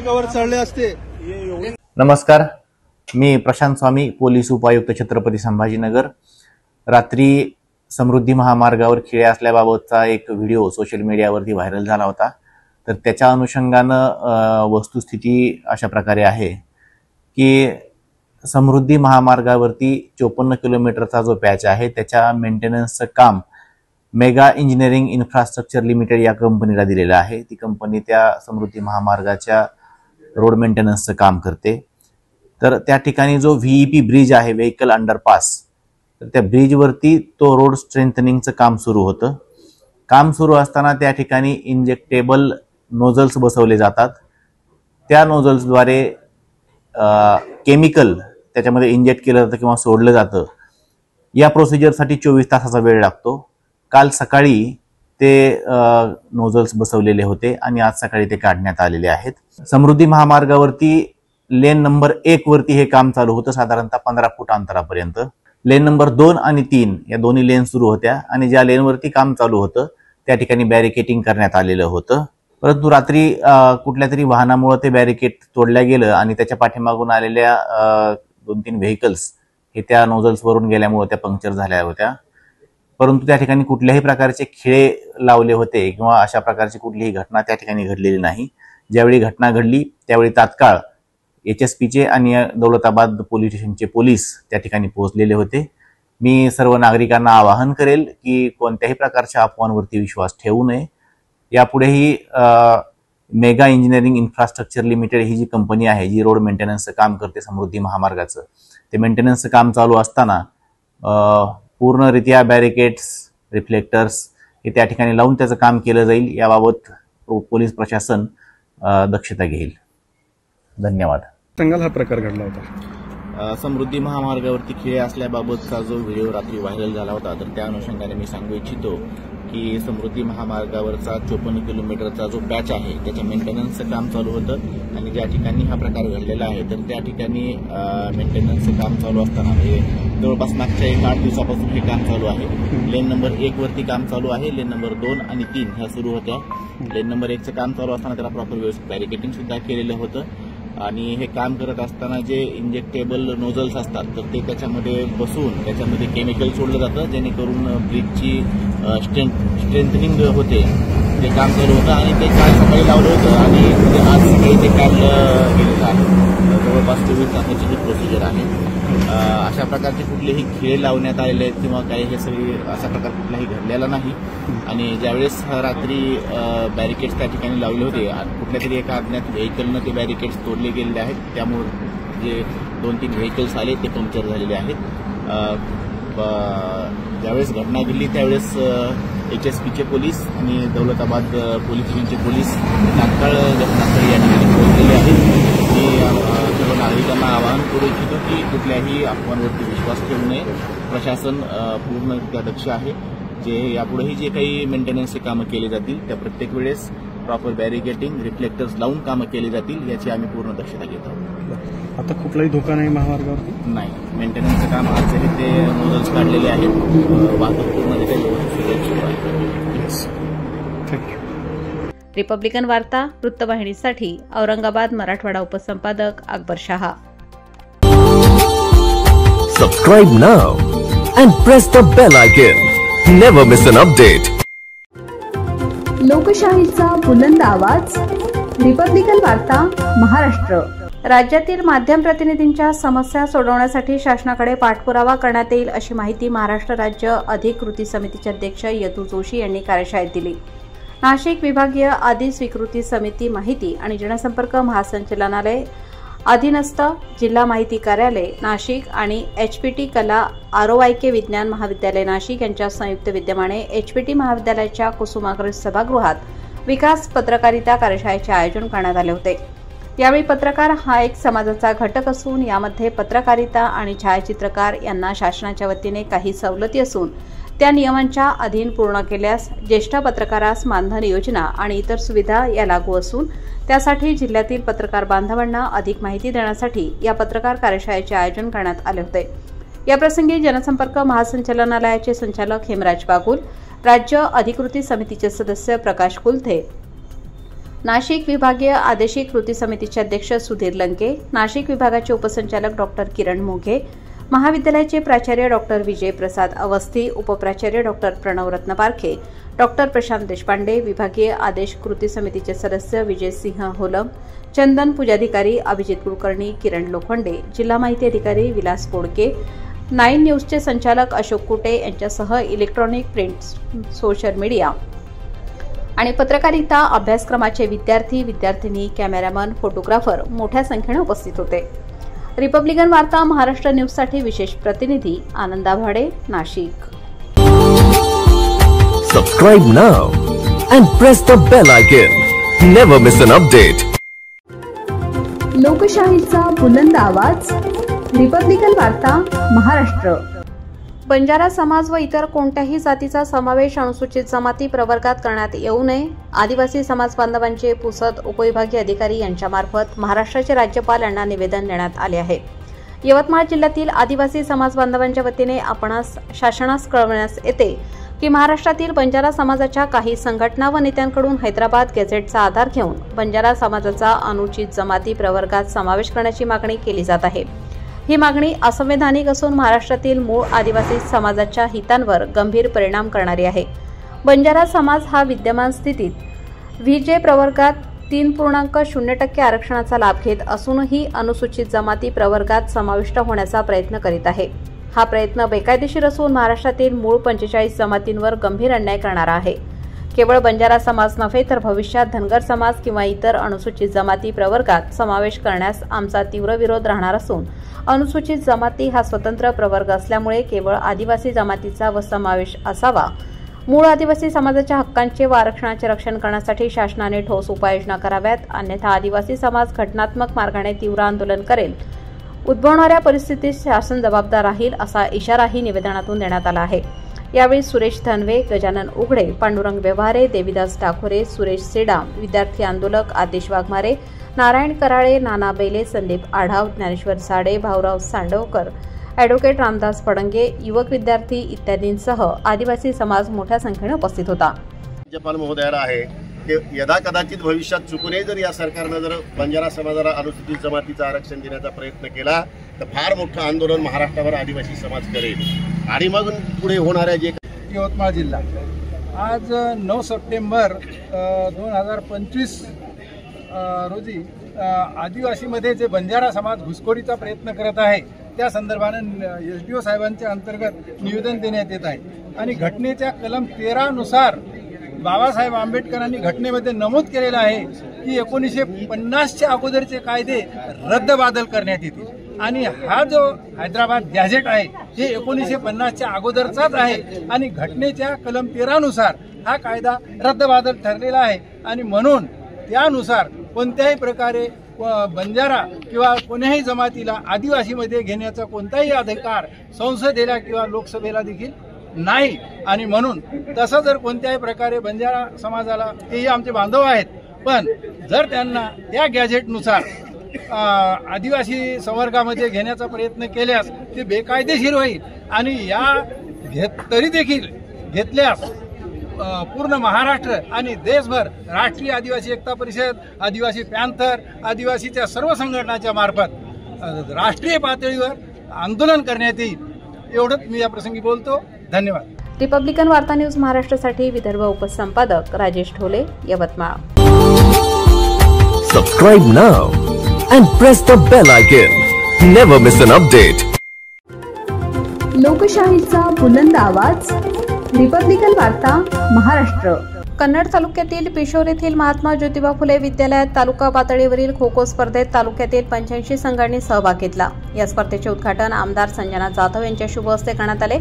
वर चढले असते. नमस्कार, मी प्रशांत स्वामी, पोलीस उपायुक्त छत्रपती संभाजीनगर. रात्री समृद्धी महामार्गावर खिळे असल्याबाबतचा एक व्हिडिओ सोशल मीडियावरती व्हायरल झाला होता. तर त्याच्या अनुषंगानं वस्तुस्थिती अशा प्रकारे आहे की समृद्धी महामार्गावरती 54 किलोमीटरचा जो पॅच आहे त्याच्या मेंटेनन्सचं काम मेगा इंजिनिअरिंग इन्फ्रास्ट्रक्चर लिमिटेड या कंपनीला दिलेलं आहे. ती कंपनी त्या समृद्धी महामार्गाच्या रोड मेंटेनन्सचं काम करते. तर त्या ठिकाणी जो VEP ब्रिज आहे, व्हेकल अंडरपास, तर त्या ब्रिजवरती तो रोड स्ट्रेंथनिंगचं काम सुरू होतं. काम सुरू असताना त्या ठिकाणी इंजेक्टेबल नोझल्स बसवले जातात. त्या नोझल्सद्वारे केमिकल त्याच्यामध्ये इंजेक्ट केलं जातं किंवा सोडलं जातं. या प्रोसिजरसाठी 24 तासाचा वेळ लागतो. काल सकाळी ते नोझल्स बसवलेले होते आणि आज सकाळी ते काढण्यात आलेले आहेत. समृद्धी महामार्गावरती लेन नंबर 1 वरती हे काम चालू होतं, साधारणतः 15 फूट अंतरापर्यंत. लेन नंबर 2 आणि 3 या दोन्ही लेन सुरू होत्या आणि ज्या लेनवरती काम चालू होतं त्या ठिकाणी बॅरिकेटिंग करण्यात आलेलं होतं. परंतु रात्री कुठल्या तरी वाहनामुळे ते बॅरिकेड तोडल्या गेलं आणि त्याच्या पाठीमागून आलेल्या 2-3 व्हेकल्स हे त्या नोझल्स वरून गेल्यामुळे त्या पंक्चर झाल्या होत्या. परंतु त्या ठिकाणी कुठल्याही प्रकारचे खिळे लावले होते किंवा अशा प्रकारची कुठलीही घटना त्या ठिकाणी घडलेली नाही. ज्यावेळी घटना घडली त्यावेळी तात्काळ HSPचे आणि दौलताबाद पोलीस स्टेशनचे पोलीस त्या ठिकाणी पोहोचलेले होते. मी सर्व नागरिकांना आवाहन करेल की कोणत्याही प्रकारच्या अफवांवरती विश्वास ठेवू नये. यापुढेही मेगा इंजिनिअरिंग इन्फ्रास्ट्रक्चर लिमिटेड ही जी कंपनी आहे जी रोड मेंटेनन्सचं काम करते समृद्धी महामार्गाचं, ते मेंटेनन्सचं काम चालू असताना पूर्णरित्या बॅरिकेड्स, रिफ्लेक्टर्स हे त्या ठिकाणी लावून त्याचं काम केलं जाईल. याबाबत पोलीस प्रशासन दक्षता घेईल. धन्यवाद. सांगाल हा प्रकार घडला होता? समृद्धी महामार्गावरती खिळे असल्याबाबतचा जो व्हिडिओ रात्री व्हायरल झाला होता, तर त्या अनुषंगाने मी सांगू इच्छितो की समृद्धी महामार्गावरचा 54 किलोमीटरचा जो पॅच आहे त्याच्या मेंटेनन्सचं काम चालू होतं आणि ज्या ठिकाणी हा प्रकार घडलेला आहे तर त्या ठिकाणी मेंटेनन्सचं काम चालू असताना म्हणजे जवळपास मागच्या 8 दिवसापासून हे काम चालू आहे. लेन नंबर 1 वरती काम चालू आहे, लेन नंबर 2 आणि 3 ह्या सुरू होत्या. लेन नंबर 1चं काम चालू असताना त्याला प्रॉपर व्यवस्थित बॅरिकेटिंग सुद्धा केलेलं होतं आणि हे काम करत असताना जे इंजेक्टेबल नोझल्स असतात तर ते त्याच्यामध्ये बसून त्याच्यामध्ये केमिकल सोडलं जातं जेणेकरून ब्रिजची स्ट्रेंथनिंग होते. ते काम चालू होतं आणि ते काल सकाळी लावलं होतं आणि आज सकाळी ते काढलं गेलेलं आहे. जवळपास 24 तासाची ही प्रोसिजर आहे. अशा प्रकारचे कुठलेही खेळ लावण्यात आलेले आहेत किंवा काही हे सगळी अशा प्रकार कुठलाही घडलेला नाही. आणि ज्यावेळेस रात्री बॅरिकेड्स त्या ठिकाणी लावले होते कुठल्या तरी एका अज्ञात व्हेकलनं ते बॅरिकेड्स तोडले गेलेले आहेत. त्यामुळे जे 2-3 व्हेकल्स आले ते पंक्चर झालेले आहेत. ज्यावेळेस घटना घडली त्यावेळेस HSPचे पोलीस आणि दौलताबाद पोलीस स्टेशनचे पोलीस तात्काळ घटनास्थळी या ठिकाणी पोहोचलेले आहेत. मी सर्व नागरिकांना आवाहन करू इच्छितो की कुठल्याही अफवांवरती विश्वास ठेवू नये. प्रशासन पूर्णरित्या दक्ष आहे. जे यापुढेही जे काही मेंटेनन्सचे कामं केले जातील त्या प्रत्येक वेळेस प्रॉपर बॅरिकेटिंग रिफ्लेक्टर्स लावून कामं केली जातील याची आम्ही पूर्ण दक्षता घेत आहोत. आता कुठलाही धोका नाही महामार्गावर? नाही, मेंटेनन्सचं काम आजही ते नोझल्स काढलेले आहेत. वाहतूक पूर्णरित्या व्यवस्थित सुरू आहे. थँक्यू. रिपब्लिकन वार्ता वृत्तवाहिनीसाठी Aurangabad Marathwada उपसंपादक Akbar Shah. Subscribe now and press the bell icon. Never miss an update. लोकशाहीचा बुलंद आवाज रिपब्लिकन वार्ता महाराष्ट्र. राज्यातील माध्यम प्रतिनिधींच्या समस्या सोडवण्यासाठी शासनाकडे पाठपुरावा करण्यात येईल अशी माहिती महाराष्ट्र राज्य अधिक कृती समितीचे अध्यक्ष यदू जोशी यांनी कार्यशाळेत दिली. नाशिक विभागीय आदी स्वीकृती समिती माहिती आणि जनसंपर्क महासंचालनालय अधीनस्थ जिल्हा माहिती कार्यालय नाशिक आणि HPT कला ROIK विज्ञान महाविद्यालय नाशिक यांच्या संयुक्त विद्यमाने HPT महाविद्यालयाच्या कुसुमाग्रज सभागृहात विकास पत्रकारिता कार्यशाळेचे आयोजन करण्यात आले होते. यावेळी पत्रकार हा एक समाजाचा घटक असून यामध्ये पत्रकारिता आणि छायाचित्रकार यांना शासनाच्या वतीने काही सवलती असून त्या नियमांच्या अधीन पूर्ण केल्यास ज्येष्ठ पत्रकारास मानधन योजना आणि इतर सुविधा या लागू असून त्यासाठी जिल्ह्यातील पत्रकार बांधवांना अधिक माहिती देण्यासाठी या पत्रकार कार्यशाळेचे आयोजन करण्यात आले होते. याप्रसंगी जनसंपर्क महासंचालनालयाचे संचालक हेमराज बागुल, राज्य अधिकृती समितीचे सदस्य प्रकाश कुलथे, नाशिक विभागीय आदेशिक कृती समितीचे अध्यक्ष सुधीर लंके, नाशिक विभागाचे उपसंचालक डॉक्टर किरण मोघे, महाविद्यालयाचे प्राचार्य डॉक्टर विजय प्रसाद अवस्थी, उपप्राचार्य डॉक्टर प्रणव रत्नपारखे, डॉक्टर प्रशांत देशपांडे, विभागीय आदेश कृती समितीचे सदस्य विजय सिंह होलम, चंदन पूजाधिकारी अभिजित कुलकर्णी, किरण लोखंडे, जिल्हा माहिती अधिकारी विलास कोडके, 9 न्यूजचे संचालक अशोक कुटे यांच्यासह इलेक्ट्रॉनिक, प्रिंट, सोशल मीडिया आणि पत्रकारिता अभ्यासक्रमाचे विद्यार्थी, विद्यार्थिनी, कॅमेरामन, फोटोग्राफर मोठ्या संख्येने उपस्थित होते. रिपब्लिकन वार्ता महाराष्ट्र न्यूजसाठी विशेष प्रतिनिधी आनंदा भाडे, Nashik. Subscribe now and press the bell icon. Never miss an update. लोकशाहीचा बुलंद आवाज रिपब्लिकन वार्ता महाराष्ट्र. बंजारा समाज व इतर कोणत्याही जातीचा समावेश अनुसूचित जमाती प्रवर्गात करण्यात येऊ नये. आदिवासी समाज बांधवांचे पुसद उपविभागीय अधिकारी यांच्यामार्फत महाराष्ट्राचे राज्यपाल यांना निवेदन देण्यात आले आहे. यवतमाळ जिल्ह्यातील आदिवासी समाज बांधवांच्या वतीने आपणास शासनास कळवण्यास येते की महाराष्ट्रातील बंजारा समाजाच्या काही संघटना व नेत्यांकडून हैदराबाद गॅझेटचा आधार घेऊन बंजारा समाजाचा अनुचित जमाती प्रवर्गात समावेश करण्याची मागणी केली जात आहे. ही मागणी असंवैधानिक असून महाराष्ट्रातील मूळ आदिवासी समाजाच्या हितांवर गंभीर परिणाम करणारी आहे. बंजारा समाज हा विद्यमान स्थितीत VJ प्रवर्गात 3.0% आरक्षणाचा लाभ घेत असूनही अनुसूचित जमाती प्रवर्गात समाविष्ट होण्याचा प्रयत्न करीत आहे. हा प्रयत्न बेकायदेशीर असून महाराष्ट्रातील मूळ 45 जमातींवर गंभीर अन्याय करणारा आहे. केवळ बंजारा समाज नव्हे तर भविष्यात धनगर समाज किंवा इतर अनुसूचित जमाती प्रवर्गात समावेश करण्यास आमचा तीव्र विरोध राहणार असून अनुसूचित जमाती हा स्वतंत्र प्रवर्ग असल्यामुळे केवळ आदिवासी जमातीचा व समावेश असावा मूळ आदिवासी समाजाच्या हक्कांचे व आरक्षणाचे रक्षण करण्यासाठी शासनाने ठोस उपाययोजना कराव्यात, अन्यथा आदिवासी समाज घटनात्मक मार्गाने तीव्र आंदोलन करेल. उद्भवणाऱ्या परिस्थितीत शासन जबाबदार राहील असा इशाराही निवेदनातून देण्यात आला आहे. यावेळी सुरेश धनवे, गजानन उघडे, पांडुरंग व्यवहारे, देवीदास ठाकुरे, सुरेश सेडा, विद्यार्थी आंदोलक आतिश वाघमारे, नारायण कराळे, नाना बेले, संदीप आढाव, ज्ञानेश्वर साडे, भाऊराव सांडवकर, ॲडव्होकेट रामदास फडंगे, युवक विद्यार्थी इत्यादींसह आदिवासी समाज मोठ्या संख्येने उपस्थित होता. राज्यपाल महोदयाला आहे की यदा कदाचित भविष्यात चुकूनही जर या सरकारनं जर बंजारा समाजाला अनुसूचित जमातीचं आरक्षण देण्याचा प्रयत्न केला तर फार मोठं आंदोलन महाराष्ट्रावर आदिवासी समाज करेल आणि मग पुढे होणाऱ्या जे यवतमाळ जिल्हा आज 9 सप्टेंबर 2025 रोजी आदिवासीमध्ये जे बंजारा समाज घुसखोरीचा प्रयत्न करत आहे त्या संदर्भाने SDO साहेबांच्या अंतर्गत निवेदन देण्यात येत आहे आणि घटनेच्या कलम 13 नुसार बाबासाहेब आंबेडकरांनी घटनेमध्ये नमूद केलेलं आहे की 1950च्या अगोदरचे कायदे रद्दबादल करण्यात येतील आणि हा जो हैदराबाद गॅझेट आहे हे 1950च्या अगोदरचाच आहे आणि घटनेच्या कलम 13 नुसार हा कायदा रद्दबादल ठरलेला आहे आणि म्हणून त्यानुसार कोणत्याही प्रकारे बंजारा किंवा कोणत्याही जमातीला आदिवासीमध्ये घेण्याचा कोणताही अधिकार संसदेला किंवा लोकसभेला देखील नाही आणि म्हणून तसं जर कोणत्याही प्रकारे बंजारा समाजाला तेही आमचे बांधव आहेत पण जर त्यांना त्या गॅझेटनुसार आदिवासी संवर्गामध्ये घेण्याचा प्रयत्न केल्यास ते बेकायदेशीर होईल आणि तरी देखील घेतल्यास पूर्ण महाराष्ट्र आणि देशभर राष्ट्रीय आदिवासी एकता परिषद, आदिवासी पॅन्थर, आदिवासीच्या सर्व संघटनांच्या मार्फत राष्ट्रीय पातळीवर आंदोलन करण्यात येईल एवढंच मी या प्रसंगी बोलतो. धन्यवाद. रिपब्लिकन वार्ता न्यूज महाराष्ट्रासाठी Vidarbha उपसंपादक Rajesh Dhole, Yavatmal. Subscribe now and press the bell icon. Never miss an update. लोकशाहीचा बुलंद आवाज, रिपब्लिकन वार्ता महाराष्ट्र. कन्नड तालुक्यातील पिशोर येथील महात्मा ज्योतिबा फुले विद्यालयात तालुका पातळीवरील खो खो स्पर्धेत तालुक्यातील 85 संघांनी सहभाग घेतला. या स्पर्धेचे उद्घाटन आमदार संजना जाधव यांच्या शुभ हस्ते करण्यात आले.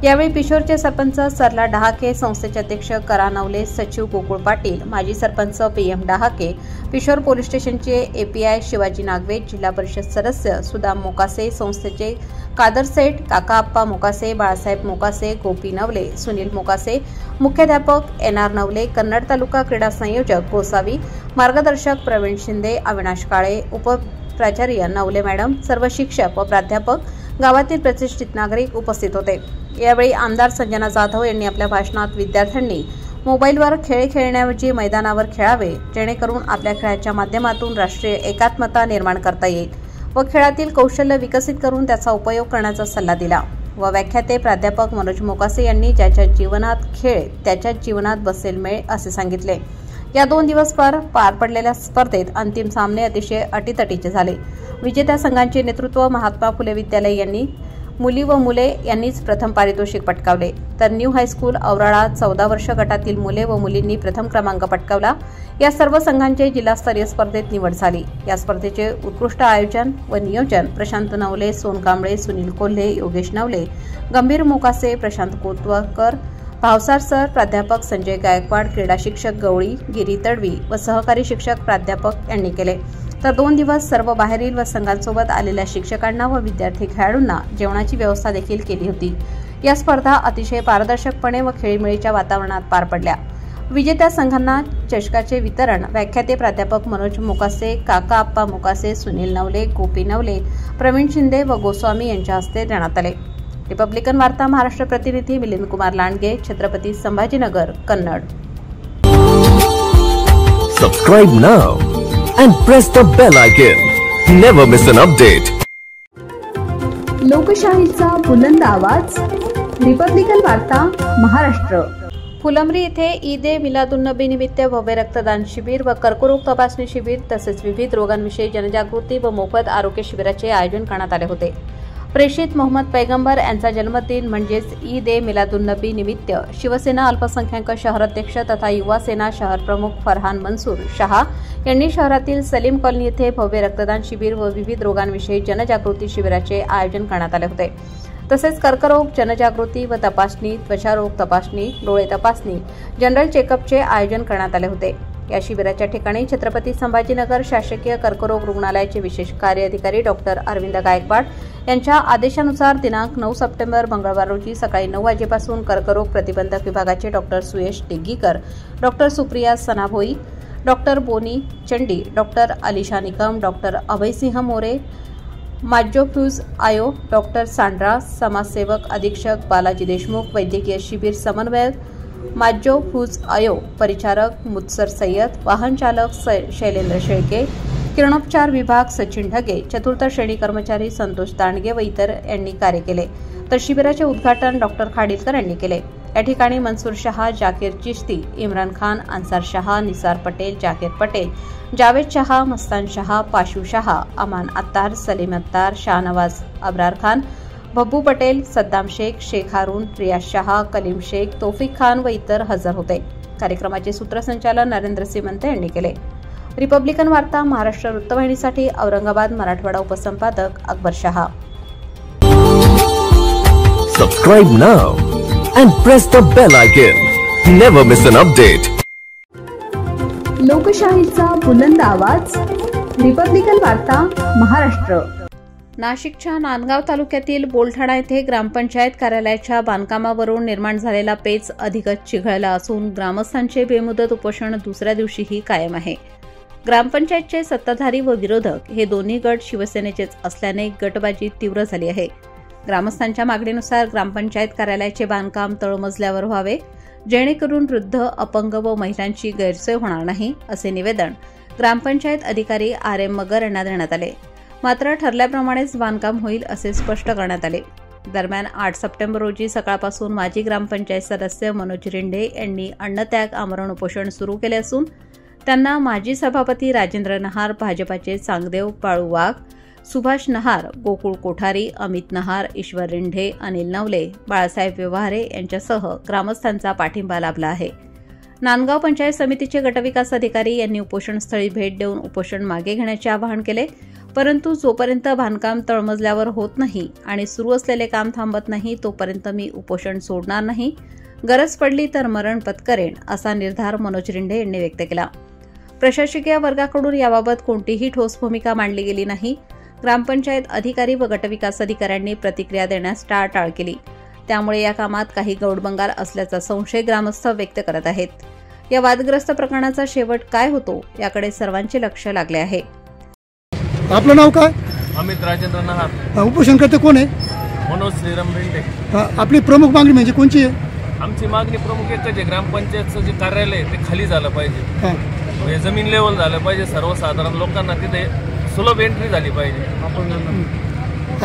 यावेळी पिशोरचे सरपंच सरला डहाके, संस्थेचे अध्यक्ष करा नवले, सचिव गोकुळ पाटील, माजी सरपंच PM डहाके, पिशोर पोलीस स्टेशनचे API शिवाजी नागवे, जिल्हा परिषद सदस्य सुदाम मोकासे, संस्थेचे कादर सेठ, काका आप्पा मोकासे, बाळासाहेब मोकासे, गोपी नवले, सुनील मोकासे, मुख्याध्यापक NR नवले, कन्नड तालुका क्रीडा संयोजक गोसावी, मार्गदर्शक प्रवीण शिंदे, अविनाश काळे, उपप्राचार्य नवले मॅडम, सर्व शिक्षक व प्राध्यापक, गावातील प्रतिष्ठित नागरिक उपस्थित होते. यावेळी आमदार संजना जाधव यांनी आपल्या भाषणात विद्यार्थ्यांनी मोबाईलवर खेळ खेळण्याऐवजी मैदानावर खेळावे, जेणेकरून आपल्या खेळाच्या माध्यमातून राष्ट्रीय एकात्मता निर्माण करता येईल व खेळातील कौशल्य विकसित करून त्याचा उपयोग करण्याचा सल्ला दिला. व व्याख्याते प्राध्यापक मनोज मोकासे यांनी ज्याच्या जीवनात खेळ त्याच्या जीवनात बसेल मेळ असे सांगितले. या 2 दिवस पार पडलेल्या स्पर्धेत अंतिम सामने अतिशय अटीतटीचे झाले. विजेत्या संघांचे नेतृत्व महात्मा फुले विद्यालय यांनी मुली व मुले यांनीच प्रथम पारितोषिक पटकावले, तर न्यू हायस्कूल औराळा 14 वर्ष गटातील मुले व मुलींनी प्रथम क्रमांक पटकावला. या सर्व संघांचे जिल्हास्तरीय स्पर्धेत निवड झाली. या स्पर्धेचे उत्कृष्ट आयोजन व नियोजन प्रशांत नवले, सोन कांबळे, सुनील कोल्हे, योगेश नवले, गंभीर मोकासे, प्रशांत कोतवाकर, भावसार सर, प्राध्यापक संजय गायकवाड, क्रीडा शिक्षक गवळी, गिरी तडवी व सहकारी शिक्षक प्राध्यापक यांनी केले. तर 2 दिवस सर्व बाहेरील व संघांसोबत आलेल्या शिक्षकांना व विद्यार्थी खेळाडूंना जेवणाची व्यवस्था देखील केली होती. या स्पर्धा अतिशय पारदर्शकपणे व खेळीमेळीच्या वातावरणात पार पडल्या. विजेत्या संघांना चषकाचे वितरण व्याख्याते प्राध्यापक मनोज मोकासे, काका आप्पा मोकासे, सुनील नवले, गोपी नवले, प्रवीण शिंदे व गोस्वामी यांच्या हस्ते देण्यात आले. रिपब्लिकन वार्ता महाराष्ट्र प्रतिनिधी Milind Kumar Landge, Chhatrapati Sambhajinagar, Kannada. Subscribe now and press the bell icon. Never miss an update. लोकशाहीचा बुलंद आवाज, रिपब्लिकन वार्ता महाराष्ट्र. फुलंब्री येथे ईद ए मिलादुन्नबी निमित्त भव्य रक्तदान शिबिर व कर्करोग तपासणी शिबिर तसेच विविध रोगांविषयी जनजागृती व मोफत आरोग्य शिबिराचे आयोजन करण्यात आले होते. प्रेषित मोहम्मद पैगंबर यांचा जन्मदिन म्हणजेच ईद ए मिलादुन्नबी निमित्त शिवसेना अल्पसंख्याक शहराध्यक्ष तथा युवा सेना शहर प्रमुख फरहान मनसूर शहा यांनी शहरातील सलीम कॉलनी येथे भव्य रक्तदान शिबिर व विविध रोगांविषयी जनजागृती शिबिराचे आयोजन करण्यात आले होते. तसेच कर्करोग जनजागृती व तपासणी, त्वचारोग तपासणी, डोळे तपासणी, जनरल चेकअपचे आयोजन करण्यात आले होते। या शिबिराच्या ठिकाणी छत्रपती संभाजीनगर शासकीय कर्करोग रुग्णालयाचे विशेष कार्य अधिकारी डॉक्टर अरविंद गायकवाड यांच्या आदेशानुसार दिनांक 9 सप्टेंबर मंगळवार रोजी सकाळी 9 वाजेपासून कर्करोग प्रतिबंधक विभागाचे doctor Suyash Diggikar, doctor Supriya Sanabhoi, doctor Boni Chandy, doctor Alisha Nikam, doctor Abhaysingh More, माज्जोफ्यूज आयो, डॉक्टर सांड्रा, समाजसेवक अधीक्षक बालाजी देशमुख, वैद्यकीय शिबिर समन्वयक माज्जोफ्यूज आयो, परिचारक मुत्सर सय्यद, वाहन चालक शैलेंद्र शेळके, किरणोपचार विभाग सचिन ढगे, चतुर्थ श्रेणी कर्मचारी संतोष दांडगे व इतर यांनी कार्य केले। तर शिबिराचे उद्घाटन डॉक्टर खाडीलकर यांनी केले। या ठिकाणी मनसूर शहा, जाकीर चिश्ती, इम्रान खान, अन्सार शहा, निसार पटेल, जाकीर पटेल, जावेद शहा, मस्तान शहा, पाशू शहा, अमान अत्तार, सलीम अत्तार, शाहनवाज अब्रार खान, बब्बू पटेल, सद्दाम शेख, शेख हारून, रियाज शहा, कलीम शेख, तौफिक खान व इतर हजर होते। कार्यक्रमाचे सूत्रसंचालन नरेंद्र सिमंते यांनी केले। रिपब्लिकन वार्ता Maharashtra वृत्तवाहिनीसाठी Aurangabad Marathwada उपसंपादक Akbar Shah. Subscribe now and press the bell icon. Never miss an update. लोकशाहीचा बुलंद आवाज, रिपब्लिकन वार्ता महाराष्ट्र। नाशिकच्या नांदगाव तालुक्यातील बोलठाणा येथे ग्रामपंचायत कार्यालयाच्या बांधकामावरून निर्माण झालेला पेच अधिकच चिघळला असून ग्रामस्थांचे बेमुदत उपोषण दुसऱ्या दिवशीही कायम आहे। ग्रामपंचायतचे सत्ताधारी व विरोधक हे दोन्ही गट शिवसेनेचेच असल्याने गटबाजी तीव्र झाली आहे। ग्रामस्थांच्या मागणीनुसार ग्रामपंचायत कार्यालयाचे बांधकाम तळमजल्यावर व्हावे, जेणेकरून वृद्ध, अपंग व महिलांची गैरसोय होणार नाही, असे निवेदन ग्रामपंचायत अधिकारी RM मगर यांना देण्यात आले। मात्र ठरल्याप्रमाणेच बांधकाम होईल असे स्पष्ट करण्यात आले। दरम्यान 8 सप्टेंबर रोजी सकाळपासून माजी ग्रामपंचायत सदस्य मनोज रिंढे यांनी अन्नत्याग आमरण उपोषण सुरू केले असून त्यांना माजी सभापती राजेंद्र नहार, भाजपाचे चांगदेव बाळू वाघ, सुभाष नहार, गोकुळ कोठारी, अमित नहार, ईश्वर रिंढे, अनिल नवले, बाळासाहेब व्यवहारे यांच्यासह ग्रामस्थांचा पाठिंबा लाभला आहे। नांदगाव पंचायत समितीचे गटविकास अधिकारी यांनी उपोषणस्थळी भेट देऊन उपोषण मागे घेण्याचे आवाहन केले, परंतु जोपर्यंत बांधकाम तळमजल्यावर होत नाही आणि सुरू असलेले काम थांबत नाही तोपर्यंत मी उपोषण सोडणार नाही, गरज पडली तर मरण पत्करेन, असा निर्धार मनोज रिंढे यांनी व्यक्त केला। प्रशासकीय वर्गाकडून याबाबत कोणतीही ठोस भूमिका मांडली गेली नाही। ग्रामपंचायत अधिकारी व गटविकास अधिकाऱ्यांनी प्रतिक्रिया देण्यास टाळाटाळ केली, त्यामुळे या कामात काही गौडबंगाल असल्याचा संशय ग्रामस्थ व्यक्त करत आहेत। या वादग्रस्त प्रकरणाचा शेवट काय होतो याकडे सर्वांचे लक्ष लागले आहे। आपलं नाव काय? अमित राजेंद्र नहार। उपोषण करते कोण आहे? मनोज श्रीराम रिंढे। आपली प्रमुख मागणी म्हणजे कोणची आहे? आमची मागणी प्रमुख एकच आहे, ग्रामपंचायतचं जे कार्यालय आहे ते खाली झालं पाहिजे, हे जमीन लेवल झालं पाहिजे, सर्वसाधारण लोकांना तिथे सुलभ एंट्री झाली पाहिजे।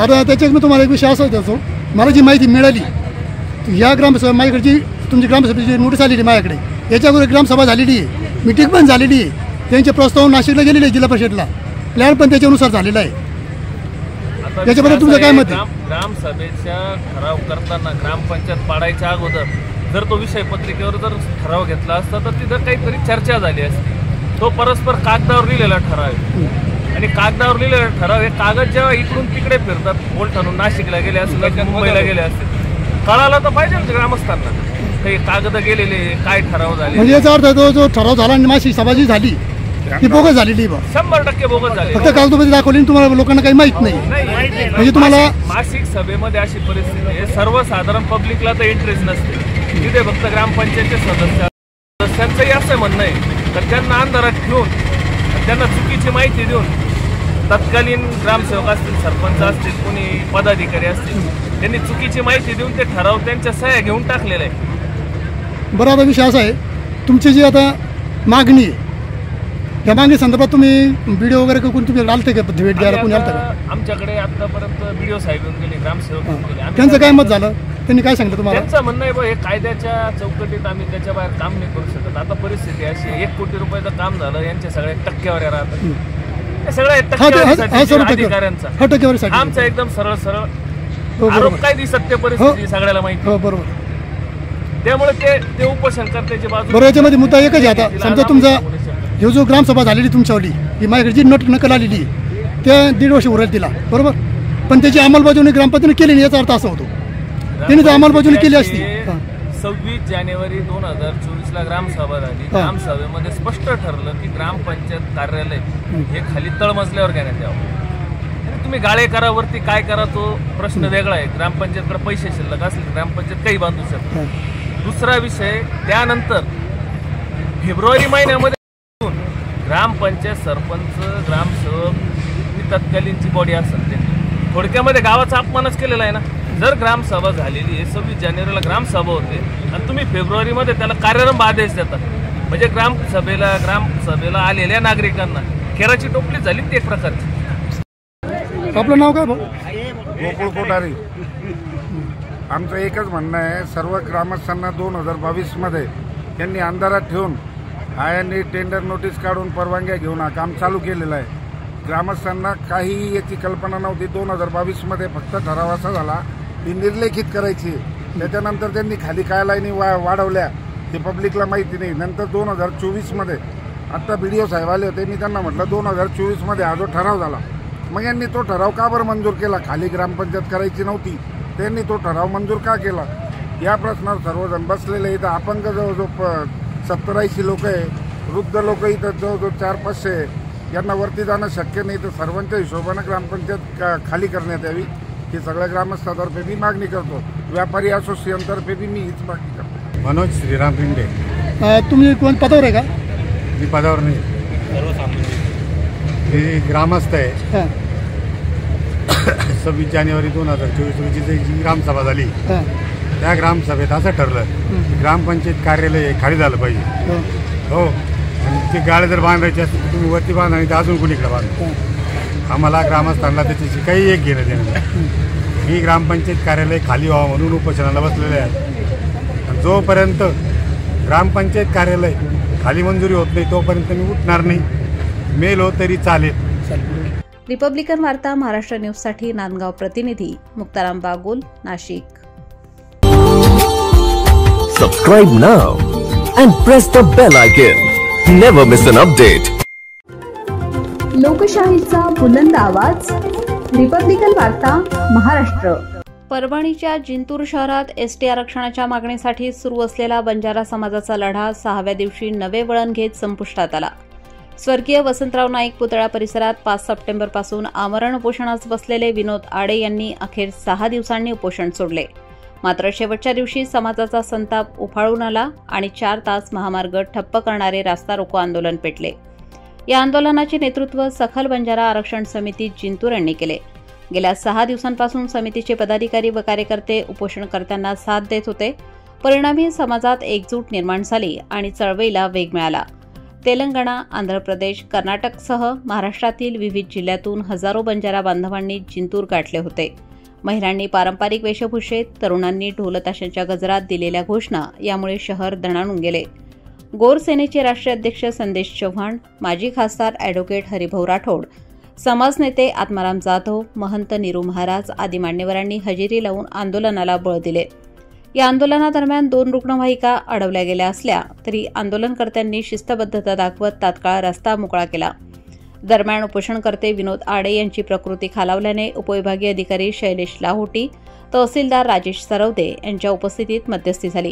आता त्याच्यात मी तुम्हाला एक विषय असा देतो, मला जी माहिती मिळाली या ग्रामसभा माझ्याकडची तुमची ग्रामसभेची नोटीस आलेली माझ्याकडे, याच्यावर ग्रामसभा झालेली आहे, मिटिंग पण झालेली आहे, त्यांचे प्रस्ताव नाशिकला गेलेले आहे, जिल्हा परिषदला प्लॅन पण त्याच्यानुसार झालेला आहे। याच्याबद्दल तुमचं काय मत आहे? ग्रामसभेच्या ठराव करताना ग्रामपंचायत पाडायच्या अगोदर जर तो विषय पत्रिकेवर जर ठराव घेतला असता तर तिथं काहीतरी चर्चा झाली असती। तो परस्पर कागदावर लिहिलेला ठराव आहे आणि कागदावर लिहिलेला ठराव हे कागद जेव्हा इकडून तिकडे फिरतात, बोलठाणून नाशिकला गेले असतील, मुंबईला गेले असतील, कळाला तर पाहिजे ना ग्रामस्थांना हे कागद गेलेले काय ठराव झाले। म्हणजे याचा अर्थ जो ठराव झाला आणि मासिक सभा जी झाली ती बोगस झालेली, 100% बोगस झाली, फक्त कागदोपत्री दाखवली, तुम्हाला लोकांना काही माहित नाही। म्हणजे तुम्हाला मासिक सभेमध्ये अशी परिस्थिती आहे, सर्वसाधारण पब्लिकला तर इंटरेस्ट नसते, तिथे फक्त ग्रामपंचायतचे सदस्यांचंही असं म्हणणं आहे तर त्यांना अंधारात ठेवून त्यांना चुकीची माहिती देऊन तत्कालीन ग्रामसेवक असतील, सरपंच असतील, कोणी पदाधिकारी असतील, त्यांनी चुकीची माहिती देऊन ते ठराव त्यांच्या सह्या घेऊन टाकलेलं आहे। बरं, आता विषय असा आहे, तुमची जी आता मागणी आहे या मागणी संदर्भात तुम्ही व्हिडिओ वगैरे कोणी तुम्ही आलते का भेट द्यायला? कोणी आलतं का? आमच्याकडे आतापर्यंत व्हिडिओ साहेब येऊन गेले, ग्रामसेवक येऊन गेले, त्यांचं काय मत झालं? त्यांनी काय सांगितलं तुम्हाला? त्यांचं म्हणणं आहे हे कायद्याच्या चौकटीत आम्ही त्याच्या बाहेर काम नाही करू शकत। आता परिस्थिती अशी 1 कोटी रुपयाचं काम झालं, यांचे सगळे टक्केवारी राहतात, सगळ्या टक्केवारीसाठी आमचा एकदम सरळ सरळ आरोप काय ती सत्य परिस्थिती सगळ्याला माहिती। बरोबर, त्यामुळे ते उपोषण करण्याची बाजू। बरोबर, याच्यामध्ये मुद्दा एकच आहे, आता समजा तुमचा हे जो ग्रामसभा झालेली तुमच्यावली ही माझ्याकडे जी नकल आलेली त्या 1.5 वर्ष उरेल तिला, बरोबर, पण त्याची अंमलबजावणी ग्रामपंचायतीने केली नाही, याचा अर्थ असा होतो. तिने जर अंमलबजावणी केली असती. 26 जानेवारी 2024ला ग्रामसभा झाली. ग्रामसभेमध्ये स्पष्ट ठरलं की ग्रामपंचायत कार्यालय हे खाली तळमजल्यावर घेण्यात यावं. तुम्ही गाळे करावरती काय करा तो प्रश्न वेगळा आहे. ग्रामपंचायतकडे पैसे शिल्लक असले ग्रामपंचायत काही बांधू शकते. दुसरा विषय, त्यानंतर फेब्रुवारी महिन्यामध्ये ग्रामपंचायत सरपंच, ग्रामसेवक, तत्कालीनची बॉडी असेल ते थोडक्यामध्ये गावाचा अपमानच केलेला आहे ना. जर ग्रामसभा झालेली आहे, 26 जानेवारीला ग्रामसभा होते आणि तुम्ही फेब्रुवारीमध्ये त्याला कार्यारंभ आदेश देता, म्हणजे ग्रामसभेला आलेल्या नागरिकांना खेराची टोपली झाली ती एक प्रकारची. आपलं नाव काय भाऊ? गोकुळ कोठारी. आमचं एकच म्हणणं आहे, सर्व ग्रामस्थांना 2022मध्ये त्यांनी अंधारात ठेवून आयांनी टेंडर नोटीस काढून परवानग्या घेऊन हा काम चालू केलेलं आहे. ग्रामस्थांना काही याची कल्पना नव्हती. 2022मध्ये फक्त ठराव असा झाला ती निर्लेखित करायची. त्याच्यानंतर त्यांनी खाली काय लाईनी वाढवल्या ते पब्लिकला माहिती नाही. नंतर 2024मध्ये आत्ता BDO साहेब आले होते, मी त्यांना म्हटलं 2024मध्ये हा जो ठराव झाला, मग यांनी तो ठराव का बरं मंजूर केला? खाली ग्रामपंचायत करायची नव्हती, त्यांनी तो ठराव मंजूर का केला? या प्रश्नावर सर्वजण बसलेले. इथं अपंग जवळजवळ 70-80 लोक आहे, वृद्ध लोक इथं जवळजवळ 400-500 आहे. यांना वरती जाणं शक्य नाही, तर सर्वांच्या हिशोबानं ग्रामपंचायत खाली करण्यात यावी ही सगळ्या ग्रामस्थातर्फे मी मागणी करतो. व्यापारी असोसिएशनतर्फे बी मी हीच मागणी करतो. मनोज श्रीराम पिंडे. तुम्ही कोण पदावर आहे का? मी पदावर नाही, मी ग्रामस्थ आहे. 26 जानेवारी 2024 रोजी जी ग्रामसभा झाली त्या ग्रामसभेत असं ठरलं की ग्रामपंचायत कार्यालय खाली झालं पाहिजे. हो, आणि ते गाळे जर बांधायचे असतील तर तुम्ही वरती बांधा आणि अजून कुणीकडे बांधा. आम्हाला ग्रामस्थांना त्याच्याशी काही एक घेणं देणं नाही. मी ग्रामपंचायत कार्यालय खाली व्हावं म्हणून उपोषणाला बसलेले आहे. जोपर्यंत ग्रामपंचायत कार्यालय खाली मंजुरी होत नाही तोपर्यंत मी उठणार नाही. मेल हो तरी चालेल. रिपब्लिकन वार्ता महाराष्ट्र न्यूजसाठी नांदगाव प्रतिनिधी Muktaram Bagul, Nashik. Subscribe now and press the bell icon. Never miss an update. लोकशाहीचा बुलंद आवाज, रिपब्लिकन वार्ता महाराष्ट्र. परभणीच्या जिंतूर शहरात एसटी आरक्षणाच्या मागणीसाठी सुरू असलेला बंजारा समाजाचा लढा 6व्या दिवशी नवे वळण घेत संपुष्टात आला. स्वर्गीय वसंतराव नाईक पुतळा परिसरात 5 सप्टेंबरपासून आमरण उपोषणास बसलेले विनोद आडे यांनी अखेर 6 दिवसांनी उपोषण सोडले. मात्र शेवटच्या दिवशी समाजाचा संताप उफाळून आला आणि 4 तास महामार्ग ठप्प करणारे रास्ता रोको आंदोलन पेटले. या आंदोलनाचे नेतृत्व सखल बंजारा आरक्षण समिती जिंतूर यांनी केले. गेल्या 6 दिवसांपासून समितीचे पदाधिकारी व कार्यकर्ते उपोषणकर्त्यांना साथ देत होते. परिणामी समाजात एकजूट निर्माण झाली आणि चळवळीला वेग मिळाला. तेलंगणा, आंध्र प्रदेश, कर्नाटकसह महाराष्ट्रातील विविध जिल्ह्यातून हजारो बंजारा बांधवांनी जिंतूर गाठले होते. महिलांनी पारंपरिक वेशभूषेत, तरुणांनी ढोलताशांच्या गजरात दिलेल्या घोषणा यामुळे शहर दणाणून गेले. गोर सेनेचे राष्ट्रीय अध्यक्ष संदेश चव्हाण, माजी खासदार अॅडव्होकेट हरिभाऊ राठोड, समाज नेते आत्माराम जाधव, महंत निरू महाराज आदी मान्यवरांनी हजेरी लावून आंदोलनाला बळ दिले. या आंदोलनादरम्यान 2 रुग्णवाहिका अडवल्या गेल्या असल्या तरी आंदोलनकर्त्यांनी शिस्तबद्धता दाखवत तात्काळ रस्ता मोकळा केला. दरम्यान उपोषणकर्ते विनोद आडे यांची प्रकृती खालावल्याने उपविभागीय अधिकारी शैलेश लाहोटी, तहसीलदार राजेश सरवदे यांच्या उपस्थितीत मध्यस्थी झाली.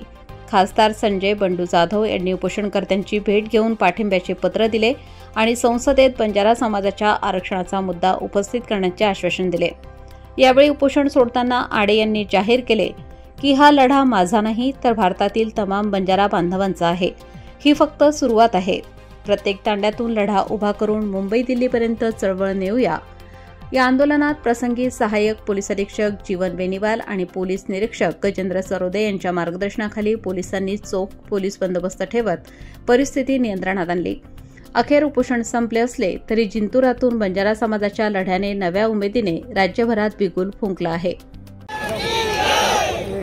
खासदार संजय बंडू जाधव यांनी उपोषणकर्त्यांची भेट घेऊन पाठिंब्याचे पत्र दिले आणि संसदेत बंजारा समाजाच्या आरक्षणाचा मुद्दा उपस्थित करण्याचे आश्वासन दिले. यावेळी उपोषण सोडताना आडे यांनी जाहीर केले की हा लढा माझा नाही तर भारतातील तमाम बंजारा बांधवांचा आहे. ही फक्त सुरुवात आहे. प्रत्येक तांड्यातून लढा उभा करून मुंबई दिल्लीपर्यंत चळवळ नेऊया. या आंदोलनात प्रसंगी सहाय्यक पोलीस अधीक्षक जीवन बेनीवाल आणि पोलीस निरीक्षक गजेंद्र सरोदे यांच्या मार्गदर्शनाखाली पोलिसांनी चोख पोलीस बंदोबस्त ठेवत परिस्थिती नियंत्रणात आणली. अखेर उपोषण संपले असले तरी जिंतुरातून बंजारा समाजाच्या लढ्याने नव्या उमेदीने राज्यभरात बिगुल फुंकला आहे.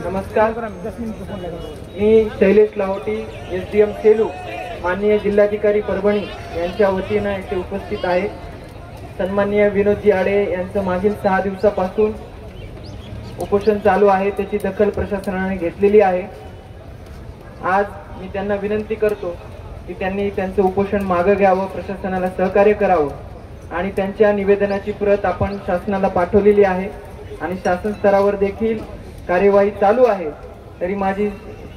नमस्कार, मी शैलेश लाहोटी, SDM सेलू, माननीय जिल्हाधिकारी परभणी यांच्या वतीनं येथे उपस्थित आहे. सन्माननीय विनोदजी आडे यांचं मागील 6 दिवसापासून उपोषण चालू आहे, त्याची दखल प्रशासनाने घेतलेली आहे. आज मी त्यांना विनंती करतो की त्यांनी त्यांचं उपोषण मागं घ्यावं, प्रशासनाला सहकार्य करावं आणि त्यांच्या निवेदनाची प्रत आपण शासनाला पाठवलेली आहे आणि शासन स्तरावर देखील कार्यवाही चालू आहे। तरी माझी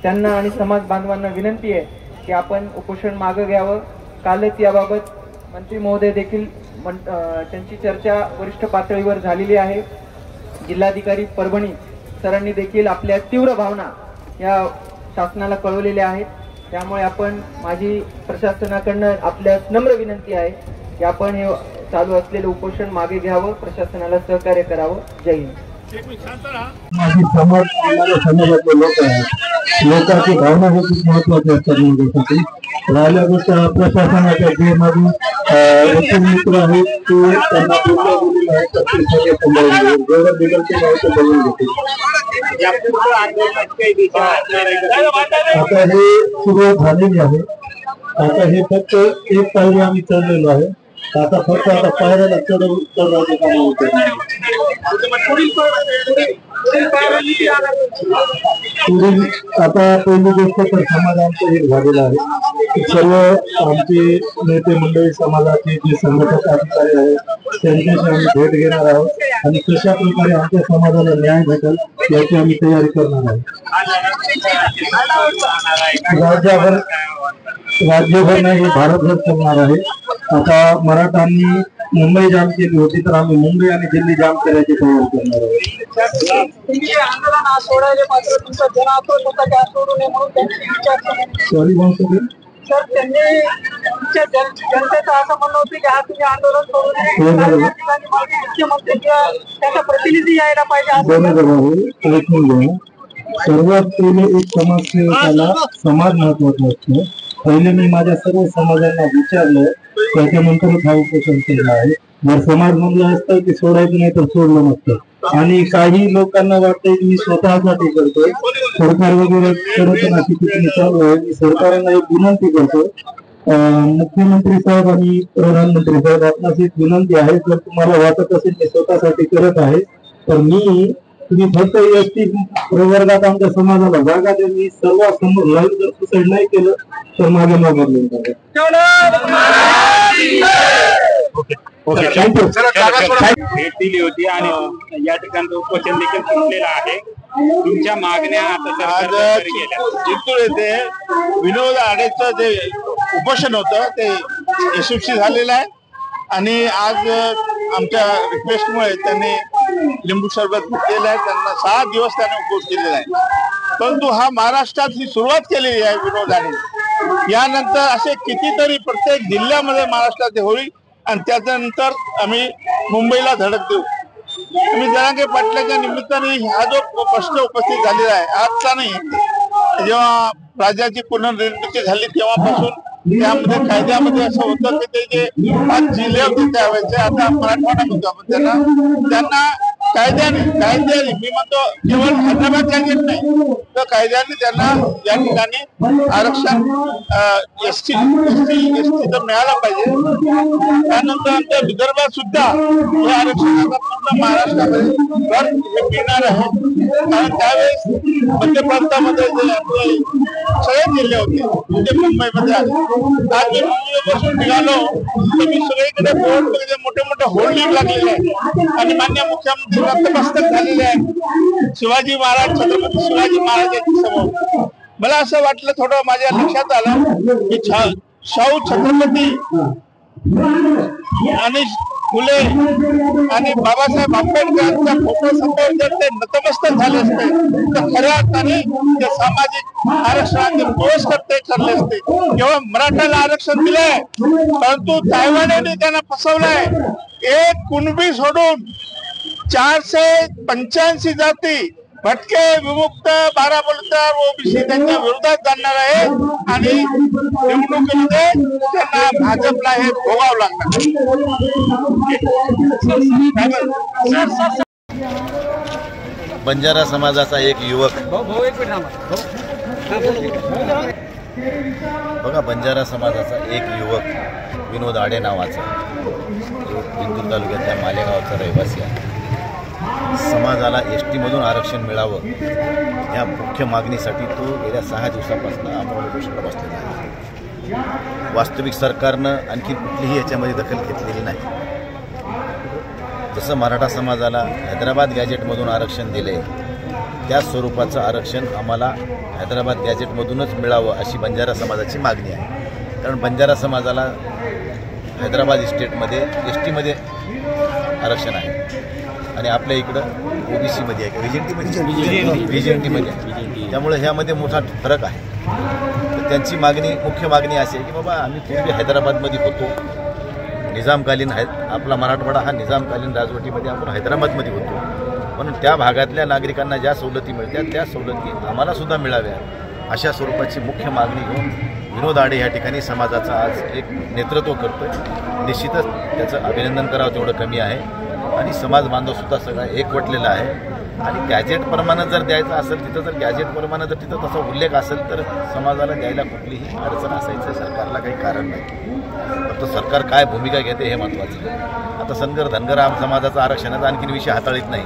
त्यांना आणि समाज बांधवांना विनंती आहे की आपण उपोषण मागे घ्यावं। कालच याबाबत मंत्री महोदय देखील त्यांची चर्चा वरिष्ठ पातळीवर झालेली आहे। जिल्हाधिकारी परभणी सरांनी देखील आपल्या तीव्र भावना या शासनाला कळवलेल्या आहेत। त्यामुळे आपण माझी प्रशासनाकडनं आपल्यास नम्र विनंती आहे की आपण हे चालू असलेलं उपोषण मागे घ्यावं, प्रशासनाला सहकार्य करावं। जय हिंद। माझी समाजातले लोक आहेत, लोकांची भावना हे खूप महत्वाची असतात माझ्यासाठी। राहिल्या गोष्ट प्रशासनाच्या जे माझी मित्र आहेत ते त्यांना बोललेलं आहे जेवढं बिघडते माहिती बघून घेते। आता हे सुरू झालेली आहे। आता हे फक्त एक पायरी आम्ही चढलेलो आहे। आता फक्त आता पायऱ्याला चढवण्याचे काम होते। आता पहिली गोष्ट तर समाज आमचं हे झालेलं आहे। सर्व आमचे नेते मंडळी समाजाचे जे संघटक अधिकारी आहेत त्यांच्याशी आम्ही भेट घेणार आहोत आणि कशा प्रकारे आमच्या समाजाला न्याय भेटेल याची आम्ही तयारी करणार आहोत। राज्यभर नाही, भारतभर करणार आहे। आता मराठांनी मुंबई जाम केली होती तर आम्ही मुंबई आणि दिल्ली जाम करायची तयारी करणार आहोत। सॉरी बोल सर, त्यांनी जनतेचं असं म्हणणं होतं की आज तुम्ही आंदोलन सोडून मुख्यमंत्री किंवा त्याचा प्रतिनिधी यायला पाहिजे। सर्वात पहिले एक समाजसेवकाला समाज महत्वाचा असतो। पहिले मी माझ्या सर्व समाजांना विचारलं, त्याच्यानंतरच हा उपोषण केला आहे। जर समाज म्हणलं असतं की सोडायचं नाही तर सोडलं नसतं। आणि काही लोकांना वाटतंय की मी स्वतःसाठी करतोय, सरकार वगैरे करत नाही टिप्पणी चालू आहे। मी सरकारला एक विनंती करतो, मुख्यमंत्री साहेब आणि प्रधानमंत्री साहेब आपणास एक विनंती आहे, जर तुम्हाला वाटत असेल मी स्वतःसाठी करत आहे तर तुम्ही फक्त एसटी प्रवर्गात आमच्या समाजाला जागा दे। मी सर्वांसमोर लाईव्ह जर सुसाईड नाही केलं तर माझ्या मागे भेट दिली होती आणि या ठिकाणचं उपोषण देखील संपलेलं आहे। तुमच्या मागण्या आता जिंतूर येथे विनोद आडेचं जे उपोषण होतं ते यशस्वी झालेलं आहे आणि आज आमच्या रिक्वेस्टमुळे त्यांनी लिंबू सरबत घेतलेलं आहे। त्यांना 6 दिवस त्याने उपोष केलेला आहे। परंतु हा महाराष्ट्रात ही सुरुवात केलेली आहे विनोद आडे। यानंतर असे कितीतरी प्रत्येक जिल्ह्यामध्ये महाराष्ट्रात होईल आणि त्याच्यानंतर आम्ही मुंबईला धडक देऊ। आम्ही जरांगे पाटलाच्या निमित्ताने हा जो प्रश्न उपस्थित झालेला आहे आजचा नाही, जेव्हा राज्याची पुनर्निर्मिती झाली तेव्हापासून त्यामध्ये कायद्यामध्ये असं होतं की ते जे 5 जिल्हे होते त्यावेळेचे आता मराठवाडा म्हणतो आपण त्यांना कायद्याने मी म्हणतो केवळ हैदराबाद कॅन्डिडेट नाही तर कायद्याने त्यांना या ठिकाणी आरक्षण एसटी तर मिळालं पाहिजे। त्यानंतर आमच्या विदर्भात सुद्धा हे आरक्षणाचा पूर्ण महाराष्ट्रामध्ये घर हे मिळणार आहे। कारण त्यावेळेस मध्य प्रांतामध्ये जे आपले सगळे जिल्हे होते म्हणजे मुंबईमध्ये आले। आज मी मुंबईपासून निघालो तर मी सगळीकडे बोर्ड मोठे मोठे होल्डिंग लागलेले आहेत आणि माननीय मुख्यमंत्री नतमस्तक झालेले आहेत शिवाजी महाराज, छत्रपती शिवाजी महाराजांच्या समोर। मला असं वाटलं, थोडं माझ्या लक्षात आलं की शाहू छत्रपती आणि फुले आणि बाबासाहेब आंबेडकरांच्या फोटो समोर जर ते नतमस्तक झाले असते तर खऱ्या अर्थाने ते सामाजिक आरक्षणाचे पुरस्कर्ते ठरले असते। केवळ मराठाला आरक्षण दिलंय परंतु तायवान्याने त्यांना फसवलंय। एक कुणबी सोडून 485 जाती भटके विमुक्त 12 बलुतेदार ओबीसी त्यांच्या विरोधात जाणार आहे आणि निवडणुकीमध्ये त्यांना भाजपला हे भोगावं लागणार। बंजारा समाजाचा एक युवक बघा, बंजारा समाजाचा एक युवक विनोद आडे नावाचा जिंतूर तालुक्यातल्या मालेगावचा रहिवासी आहे। समाजाला एसटीमधून आरक्षण मिळावं या मुख्य मागणीसाठी तो गेल्या 6 दिवसापासून आमरण उपोषणाला बसलेला आहे। वास्तविक सरकारनं आणखी कुठलीही याच्यामध्ये दखल घेतलेली नाही। जसं मराठा समाजाला हैदराबाद गॅजेटमधून आरक्षण दिले त्याच स्वरूपाचं आरक्षण आम्हाला हैदराबाद गॅजेटमधूनच मिळावं अशी बंजारा समाजाची मागणी आहे. कारण बंजारा समाजाला हैदराबाद इस्टेटमध्ये एसटीमध्ये आरक्षण आहे आणि आपल्या इकडं ओबीसीमध्ये आहे, व्हीजेंटीमध्ये आहे. त्यामुळे ह्यामध्ये मोठा फरक आहे. तर त्यांची मागणी, मुख्य मागणी अशी आहे की बाबा आम्ही पूर्वी हैदराबादमध्ये होतो, निजामकालीन आपला मराठवाडा हा निजामकालीन राजवटीमध्ये आपण हैदराबादमध्ये होतो, म्हणून त्या भागातल्या नागरिकांना ज्या सवलती मिळतात त्या सवलती आम्हालासुद्धा मिळाव्या अशा स्वरूपाची मुख्य मागणी घेऊन विनोद आडे या ठिकाणी समाजाचा आज एक नेतृत्व करतोय. निश्चितच त्याचं अभिनंदन करावं तेवढं कमी आहे आणि समाज बांधवसुद्धा सगळा एकवटलेला आहे. आणि गॅजेटप्रमाणे जर द्यायचं असेल तिथं, जर गॅजेटप्रमाणे जर तिथं तसा उल्लेख असेल तर समाजाला द्यायला कुठलीही अडचण असायचं सरकारला काही कारण नाही. फक्त सरकार काय भूमिका घेते हे महत्त्वाचं आहे. आता धनगर समाजाचा आरक्षणाचा आणखीन विषय हाताळीत नाही,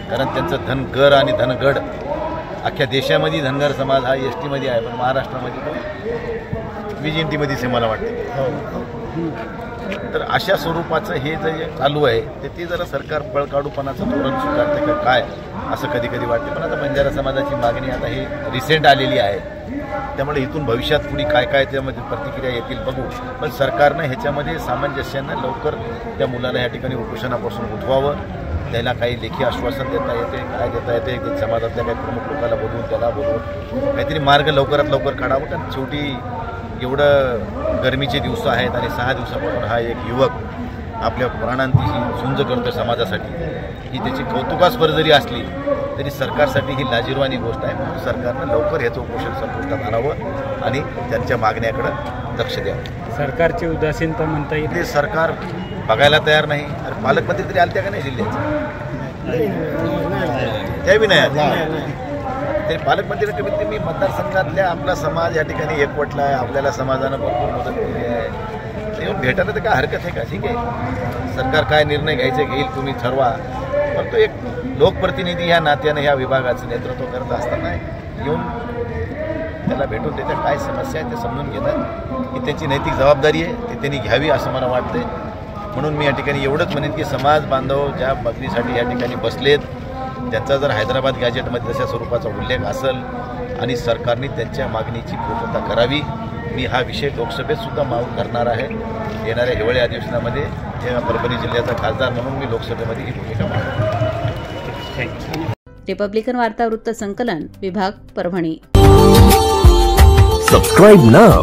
कारण त्यांचं धनगर आणि धनगड अख्ख्या देशामध्ये धनगर समाज हा एसटीमध्ये आहे, पण महाराष्ट्रामध्ये तो व्हीजेंटीमध्येच आहे मला वाटतं. तर अशा स्वरूपाचं हे जे चालू आहे ते जरा सरकार पळकाडूपणाचं धोरण स्वीकारते का काय असं कधी कधी वाटते. पण आता बंजारा समाजाची मागणी आता ही रिसेंट आलेली आहे, त्यामुळे इथून भविष्यात पुढे काय काय त्यामध्ये प्रतिक्रिया येतील बघू. पण सरकारनं ह्याच्यामध्ये सामंजस्यानं लवकर त्या मुलाला या ठिकाणी उपोषणापासून उठवावं. त्याला काही लेखी आश्वासन देता येते, काय देता येते, समाजातल्या काही प्रमुख लोकांना बोलवून त्याला बोलवून काहीतरी मार्ग लवकरात लवकर काढावं. कारण शेवटी एवढं गरमीचे दिवस आहेत आणि 6 दिवसापासून हा एक युवक आपल्या प्राणांची ही झुंज करतो समाजासाठी, ही त्याची कौतुकास्पद जरी असली तरी सरकारसाठी ही लाजिरवाणी गोष्ट आहे. म्हणून सरकारनं लवकर ह्याचं उपोषण संपुष्टात आणावं आणि त्यांच्या मागण्याकडं लक्ष द्यावं. सरकारची उदासीनता म्हणता येईल. ते सरकार बघायला तयार नाही. अरे पालकमंत्री तरी आलत्या का नाही जिल्ह्याचे? त्या बी नाही. तरी पालकमंत्री कमीत कमी मतदारसंघातल्या आपला समाज या ठिकाणी एकवटला आहे, आपल्याला समाजानं भरपूर मदत केली आहे, येऊन भेटायला तर काय हरकत आहे का? ठीक आहे, सरकार काय निर्णय घ्यायचे घेईल तुम्ही ठरवा, पण तो एक लोकप्रतिनिधी ह्या नात्यानं ह्या विभागाचं नेतृत्व करत असताना येऊन त्याला भेटून त्याच्या काय समस्या आहे ते समजून घेणं ही त्याची नैतिक जबाबदारी आहे, ती त्यांनी घ्यावी असं मला वाटतंय. म्हणून मी या ठिकाणी एवढंच म्हणेन की समाज बांधव ज्या मागणीसाठी या ठिकाणी बसलेत त्यांचा जर हैदराबाद गॅजेटमध्ये तशा स्वरूपाचा उल्लेख असेल आणि सरकारने त्यांच्या मागणीची पूर्तता करावी. मी हा विषय लोकसभेत सुद्धा मागून करणार आहे. येणाऱ्या हिवाळी अधिवेशनामध्ये परभणी जिल्ह्याचा खासदार म्हणून मी लोकसभेमध्ये ही भूमिका मांडणार. रिपब्लिकन वार्ता वृत्त संकलन विभाग Parbhani. Subscribe now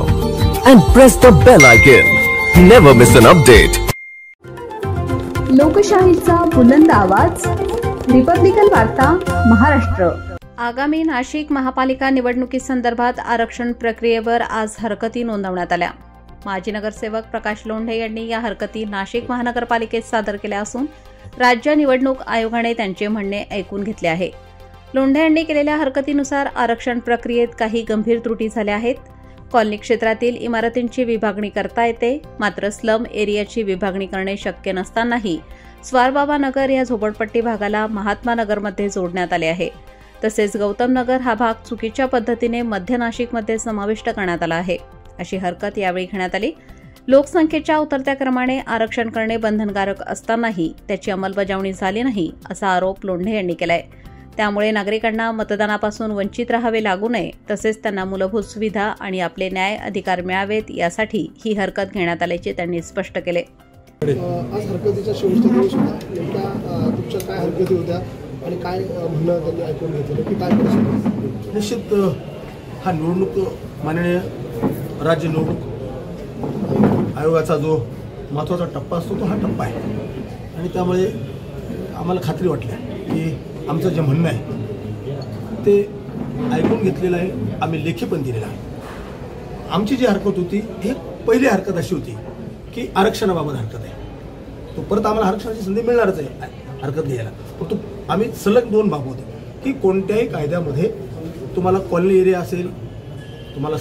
and press the bell icon. Never miss an update. लोकशाहीचा बुलंद आवाज रिपब्लिकन वार्ता महाराष्ट्र. आगामी नाशिक महापालिका निवडणुकीसंदर्भात आरक्षण प्रक्रियेवर आज हरकती नोंदवण्यात आल्या. माजी नगरसेवक प्रकाश लोंढे यांनी या हरकती नाशिक महानगरपालिकेत सादर केल्या असून राज्य निवडणूक आयोगाने त्यांचे म्हणणे ऐकून घेतले आहे. लोंढे यांनी केलेल्या हरकतीनुसार आरक्षण प्रक्रियेत काही गंभीर त्रुटी झाल्या आहेत. कॉलनी क्षेत्रातील इमारतींची विभागणी करता येते, मात्र स्लम एरियाची विभागणी करणे शक्य नसतानाही स्वारबाबा नगर या झोपडपट्टी भागाला महात्मा नगरमध्ये जोडण्यात आले आहे. तसेच गौतम नगर हा भाग चुकीच्या पद्धतीने मध्य नाशिकमध्ये समाविष्ट करण्यात आला आहे, अशी हरकत यावेळी घेण्यात आली. लोकसंख्येच्या उतरत्या क्रमाने आरक्षण करणे बंधनकारक असतानाही त्याची अंमलबजावणी झाली नाही, असा आरोप लोंढे यांनी केलाय. त्यामुळे नागरिकांना मतदानापासून वंचित राहावे लागू नये, तसेच त्यांना मूलभूत सुविधा आणि आपले न्याय अधिकार मिळावेत यासाठी ही हरकत घेण्यात आल्याचे त्यांनी स्पष्ट केले. आज हरकतीचा शेवटचा दिवस होता. नेमका तुमच्या काय हरकती होत्या आणि काय म्हणणं त्यांनी ऐकून घेतलं की काय परिस्थिती? निश्चित हा निवडणूक माननीय राज्य निवडणूक आयोगाचा जो महत्त्वाचा टप्पा असतो तो हा टप्पा आहे आणि त्यामुळे आम्हाला खात्री वाटली की आमचं जे म्हणणं आहे ते ऐकून घेतलेलं आहे, आम्ही लेखी पण दिलेलं आहे. आमची जी हरकत होती ही पहिली हरकत अशी होती की आरक्षणाबाबत हरकत आहे, तो परत आम्हाला आरक्षणाची संधी मिळणारच आहे हरकत घ्यायला. परंतु आम्ही सलग 2 भाग होते की कोणत्याही कायद्यामध्ये तुम्हाला कॉलनी एरिया असेल, तुम्हाला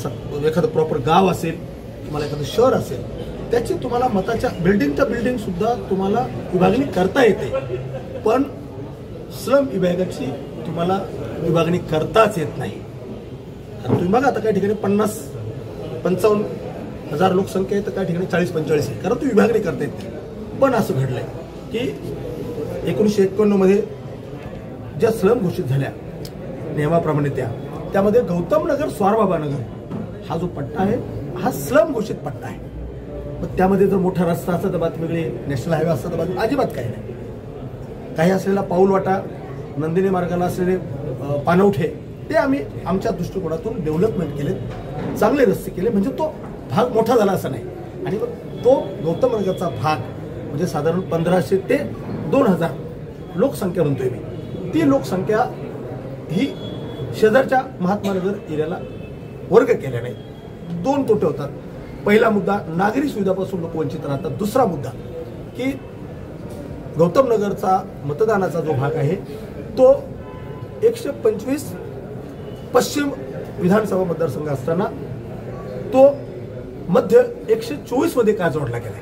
एखादं प्रॉपर गाव असेल, तुम्हाला एखादं शहर असेल, त्याची तुम्हाला मताच्या बिल्डिंगसुद्धा तुम्हाला विभागणी करता येते, पण स्लम विभागाची तुम्हाला विभागणी करताच येत नाही. कारण तुम्ही बघा आता काही ठिकाणी 50-55 हजार लोकसंख्या आहे तर काही ठिकाणी 40-45 आहे, कारण तुम्ही विभागणी करता येत नाही. पण असं घडलंय की 1991 मध्ये ज्या स्लम घोषित झाल्या नियमाप्रमाणे त्यामध्ये गौतमनगर स्वारबाबानगर हा जो पट्टा आहे हा स्लम घोषित पट्टा आहे. मग त्यामध्ये जर मोठा रस्ता असता तर बात वेगळी, नॅशनल हायवे असता तर बात अजिबात काही नाही. काही असलेला पाऊलवाटा, नंदिनी मार्गाला असलेले पाणवठे ते आम्ही आमच्या दृष्टिकोनातून डेव्हलपमेंट केले, चांगले रस्ते केले, म्हणजे तो भाग मोठा झाला असं नाही. आणि तो गौतमनगरचा भाग म्हणजे साधारण 1500 ते 2000 लोकसंख्या म्हणतोय मी. ती लोकसंख्या ही शेजारच्या महात्मानगर एरियाला वर्ग केल्या नाही. 2 तोटे होतात. पहिला मुद्दा, नागरी सुविधापासून लोक वंचित राहतात. दुसरा मुद्दा की गौतमनगरचा मतदानाचा जो भाग आहे तो 125 पश्चिम विधानसभा मतदारसंघ असताना तो मध्य 124 मध्ये का जोडला गेलाय.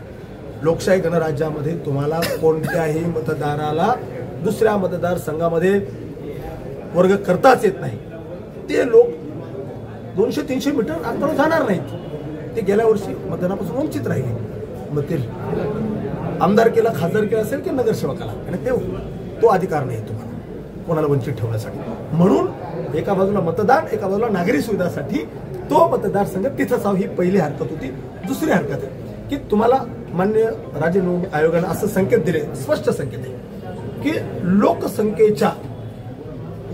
लोकशाही गणराज्यामध्ये तुम्हाला कोणत्याही मतदाराला दुसऱ्या मतदारसंघामध्ये वर्ग करताच येत नाही. ते लोक 200-300 मीटर अंतरावर जाणार नाहीत. ते गेल्या वर्षी मतदानापासून वंचित राहिले. मग ते आमदारकीला, खासदारकीला असेल की नगरसेवकाला, आणि तो अधिकार नाही तुम्हाला कोणाला वंचित ठेवण्यासाठी. म्हणून एका बाजूला मतदान, एका बाजूला नागरी सुविधासाठी तो मतदारसंघ तिथंच असावा, ही पहिली हरकत होती. दुसरी हरकत आहे की तुम्हाला माननीय राज्य निवडणूक आयोगाने असं संकेत दिले, स्पष्ट संकेत आहे की लोकसंख्येच्या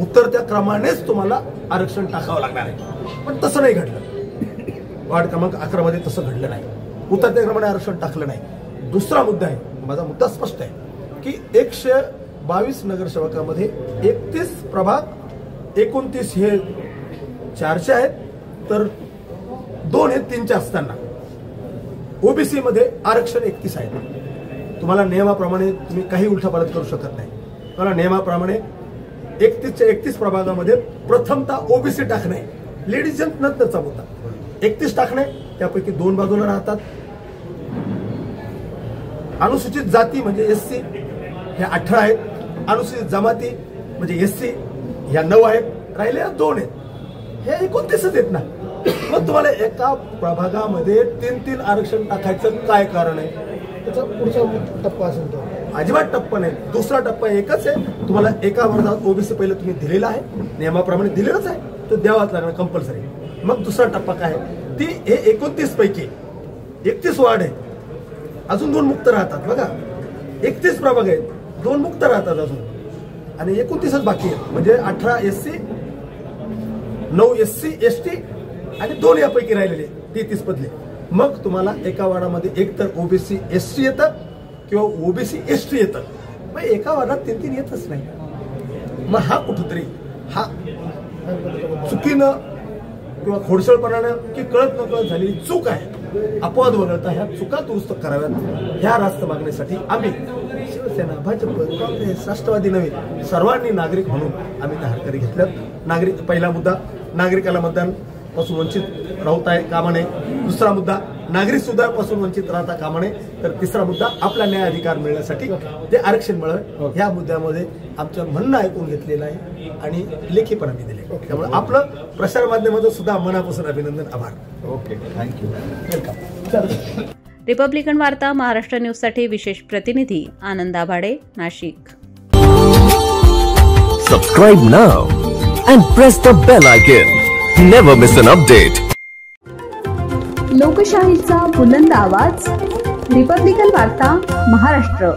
उतरत्या क्रमानेच तुम्हाला आरक्षण टाकावं लागणार आहे. पण तसं नाही घडलं. वार्ड क्रमांक 11 मध्ये तसं घडलं नाही. उतरत्या क्रमाने आरक्षण टाकलं नाही. दुसरा मुद्दा आहे, माझा मुद्दा स्पष्ट आहे की 122 नगरसेवकामध्ये 31 प्रभाग, 29 हे 4चे आहेत, तर 2 हे 3चे असताना ओबीसी मध्ये आरक्षण 31 आहे. तुम्हाला नियमाप्रमाणे तुम्ही काही उलटापालट करू शकत नाही. तुम्हाला नियमाप्रमाणे 31च्या 31 प्रभागामध्ये प्रथमतः ओबीसी टाकणे, लेडीज नंतरचा मुद्दा. 31 टाकणे, त्यापैकी 2 बाजूला राहतात. अनुसूचित जाती म्हणजे SC हे 18 आहेत. अनुसूचित जमाती म्हणजे SC ह्या 9 आहेत. राहिलेल्या 2 आहेत. हे 29च आहेत ना. मग तुम्हाला एका प्रभागामध्ये 3-3 आरक्षण टाकायचं काय कारण आहे? त्याचा पुढचा टप्पा असेल तो अजिबात टप्पा नाही. दुसरा टप्पा एकच आहे. तुम्हाला एका वर्गात ओबीसी पहिलं तुम्ही दिलेला आहे, नियमाप्रमाणे दिलेलाच आहे, तो द्यावाच लागणार कंपल्सरी. मग दुसरा टप्पा काय आहे? ती हे 29 पैकी 31 वार्ड आहे, अजून 2 मुक्त राहतात. बघा 31 प्रभाग आहेत, 2 मुक्त राहतात अजून, आणि 29च बाकी आहेत. म्हणजे 18 SC, 9 SC ST आणि 2 यापैकी राहिलेले 33 पदले. मग तुम्हाला एका वार्डामध्ये एक तर ओबीसी SC येतं किंवा ओबीसी ST येतं. मग एका वार्डात 3-3 येतच नाही. मग हा कुठंतरी हा चुकीनं किंवा खोडसळपणानं की कळत नकळत झालेली चूक आहे. अपवाद वगळता ह्या चुका दुरुस्त कराव्यात, ह्या रास्त मागणीसाठी आम्ही शिवसेना, भाजप, काँग्रेस, राष्ट्रवादी नव्हे, सर्वांनी नागरिक म्हणून आम्ही त्या हरकती घेतल्यात. पहिला मुद्दा, नागरिकाला मतदान पासून वंचित राहता कामा नये. दुसरा मुद्दा, नागरिक सुधारपासून वंचित राहता कामा नये. तर तिसरा मुद्दा, आपला न्याय अधिकार मिळण्यासाठी ते आरक्षण मिळावे. ह्या मुद्द्यामध्ये आमचं म्हणणं ऐकून घेतलेलं आहे आणि लेखी पण आम्ही दिले. त्यामुळे आपलं प्रसार माध्यमाचं सुद्धा मनापासून अभिनंदन, आभार. Okay, thank you, welcome. रिपब्लिकन वार्ता महाराष्ट्र न्यूजसाठी विशेष प्रतिनिधी आनंद आभाडे, Nashik. Subscribe now and press the bell icon. Never miss an update. लोकशाहीचा बुलंद आवाज, रिपब्लिकन वार्ता महाराष्ट्र.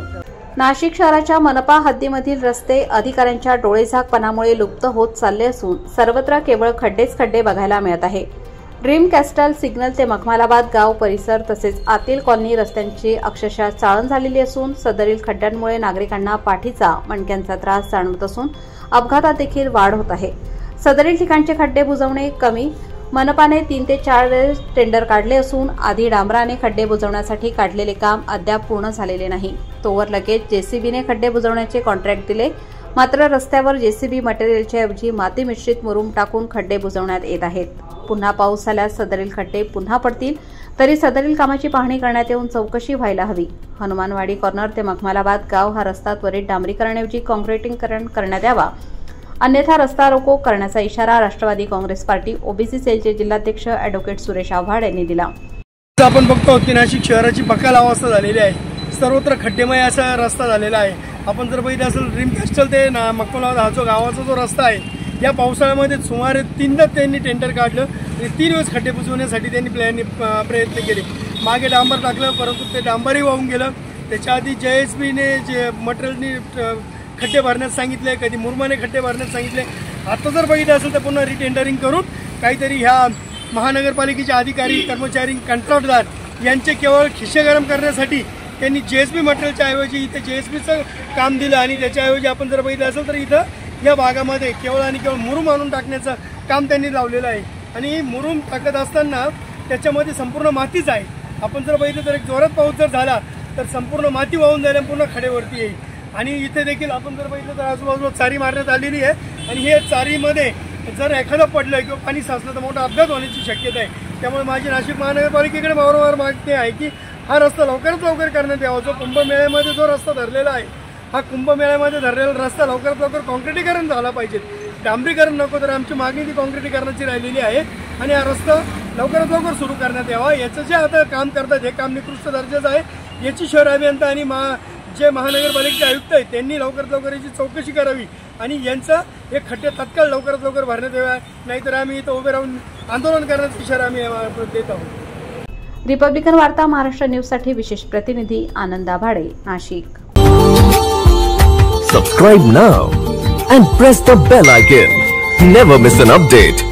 नाशिक शहराच्या मनपा हद्दीमधील रस्ते अधिकाऱ्यांच्या डोळेझाकपणामुळे लुप्त होत चालले असून सर्वत्र केवळ खड्डेच खड्डे बघायला मिळत आहे. ड्रीम कॅस्टल सिग्नल ते मखमालाबाद गाव परिसर तसेच आतील कॉलनी रस्त्यांची अक्षरशः चाळण झालेली असून सदरील खड्ड्यांमुळे नागरिकांना पाठीचा, मणक्यांचा त्रास जाणवत असून अपघातात देखील वाढ होत आहे. सदरील ठिकाणचे खड्डे बुजवणे कमी. मनपाने 3 ते 4 वेळेस टेंडर काढले असून आधी डांबराने खड्डे बुजवण्यासाठी काढलेले काम अद्याप पूर्ण झालेले नाही. तोवर लगेच JCBने खड्डे बुजवण्याचे कॉन्ट्रॅक्ट दिले. मात्र रस्त्यावर JCB मटेरियलच्या ऐवजी माती मिश्रित मुरुम टाकून खड्डे बुजवण्यात येत आहेत. पुन्हा पाऊस झाल्यास सदरील खड्डे पुन्हा पडतील. तरी सदरील कामाची पाहणी करण्यात येऊन चौकशी व्हायला हवी. हनुमानवाडी कॉर्नर ते मखमालाबाद गाव हा रस्ता त्वरित डांबरीकरणाऐवजी काँक्रिटीकरण करण्यात यावा, अन्यथा रस्ता रोको करण्याचा इशारा राष्ट्रवादी काँग्रेस पार्टी ओबीसी सेलचे जिल्हाध्यक्ष ॲडव्होकेट सुरेश आव्हाड यांनी दिला. आपण बघतो की नाशिक शहराची बकाल अवस्था झालेली आहे. सर्वत्र खड्डेमय असा रस्ता झालेला आहे. आपण जर बघितलं असेल ड्रीम कॅस्टल ते मक्कोला हा जो गावाचा जो रस्ता आहे, या पावसाळ्यामध्ये सुमारे 3दा त्यांनी टेंडर काढलं आणि 3 दिवस खड्डे बुजवण्यासाठी त्यांनी प्रयत्न केले. मागे डांबर टाकलं, परंतु ते डांबरही वाहून गेलं. त्याच्या आधी JSBने जे मटेरियलनी खड्डे भरण्यास सांगितले, कधी मुरमाने खड्डे भरण्यास सांगितले. आता जर बघितलं असेल तर पुन्हा रिटेंडरिंग करून काहीतरी ह्या महानगरपालिकेचे अधिकारी, कर्मचारी, कंत्राटदार यांचे केवळ खिसे गरम करण्यासाठी त्यांनी JSB मटेरियलच्या ऐवजी इथे JSBचं काम दिलं आणि त्याच्याऐवजी आपण जर बघितलं असेल तर इथं या भागामध्ये केवळ आणि केवळ मुरुम आणून टाकण्याचं काम त्यांनी लावलेलं आहे. आणि मुरुम टाकत असताना त्याच्यामध्ये संपूर्ण मातीच आहे. आपण जर बघितलं तर एक जोरात पाऊस जर झाला तर संपूर्ण माती वाहून जायला पूर्ण खडेवरती येईल. आणि इथे देखील आपण जर बघितलं तर आजूबाजूला चारी मारण्यात आलेली आहे आणि हे चारीमध्ये जर एखादं पडलं किंवा पाणी साचलं तर मोठा अपघात होण्याची शक्यता आहे. त्यामुळे माझी नाशिक महानगरपालिकेकडे वारंवार मागणी आहे की हा रस्ता लवकरात लवकर करण्यात यावा. जो कुंभमेळ्यामध्ये जो रस्ता धरलेला आहे, हा कुंभमेळ्यामध्ये धरलेला रस्ता लवकरात लवकर कॉन्क्रिटीकरण झाला पाहिजे. डांबरीकरण नको, तर आमची मागणी ती कॉन्क्रिटीकरणाची राहिलेली आहे आणि हा रस्ता लवकरात लवकर सुरू करण्यात यावा. याचं जे आता काम करतात हे काम निकृष्ट दर्जाचं आहे. याची शहर अभियंता आणि जे महानगरपालिकेचे आयुक्त आहेत त्यांनी लवकरात लवकर याची चौकशी करावी आणि यांचा हे खड्डे तत्काळ लवकरात लवकर भरण्यात यावे, नाहीतर आम्ही इथं उभे राहून आंदोलन करण्याचा इशारा आम्ही देत आहोत. रिपब्लिकन वार्ता महाराष्ट्र न्यूजसाठी विशेष प्रतिनिधी आनंद Dabhade, Nashik. Subscribe now and press the bell icon. Never miss an update.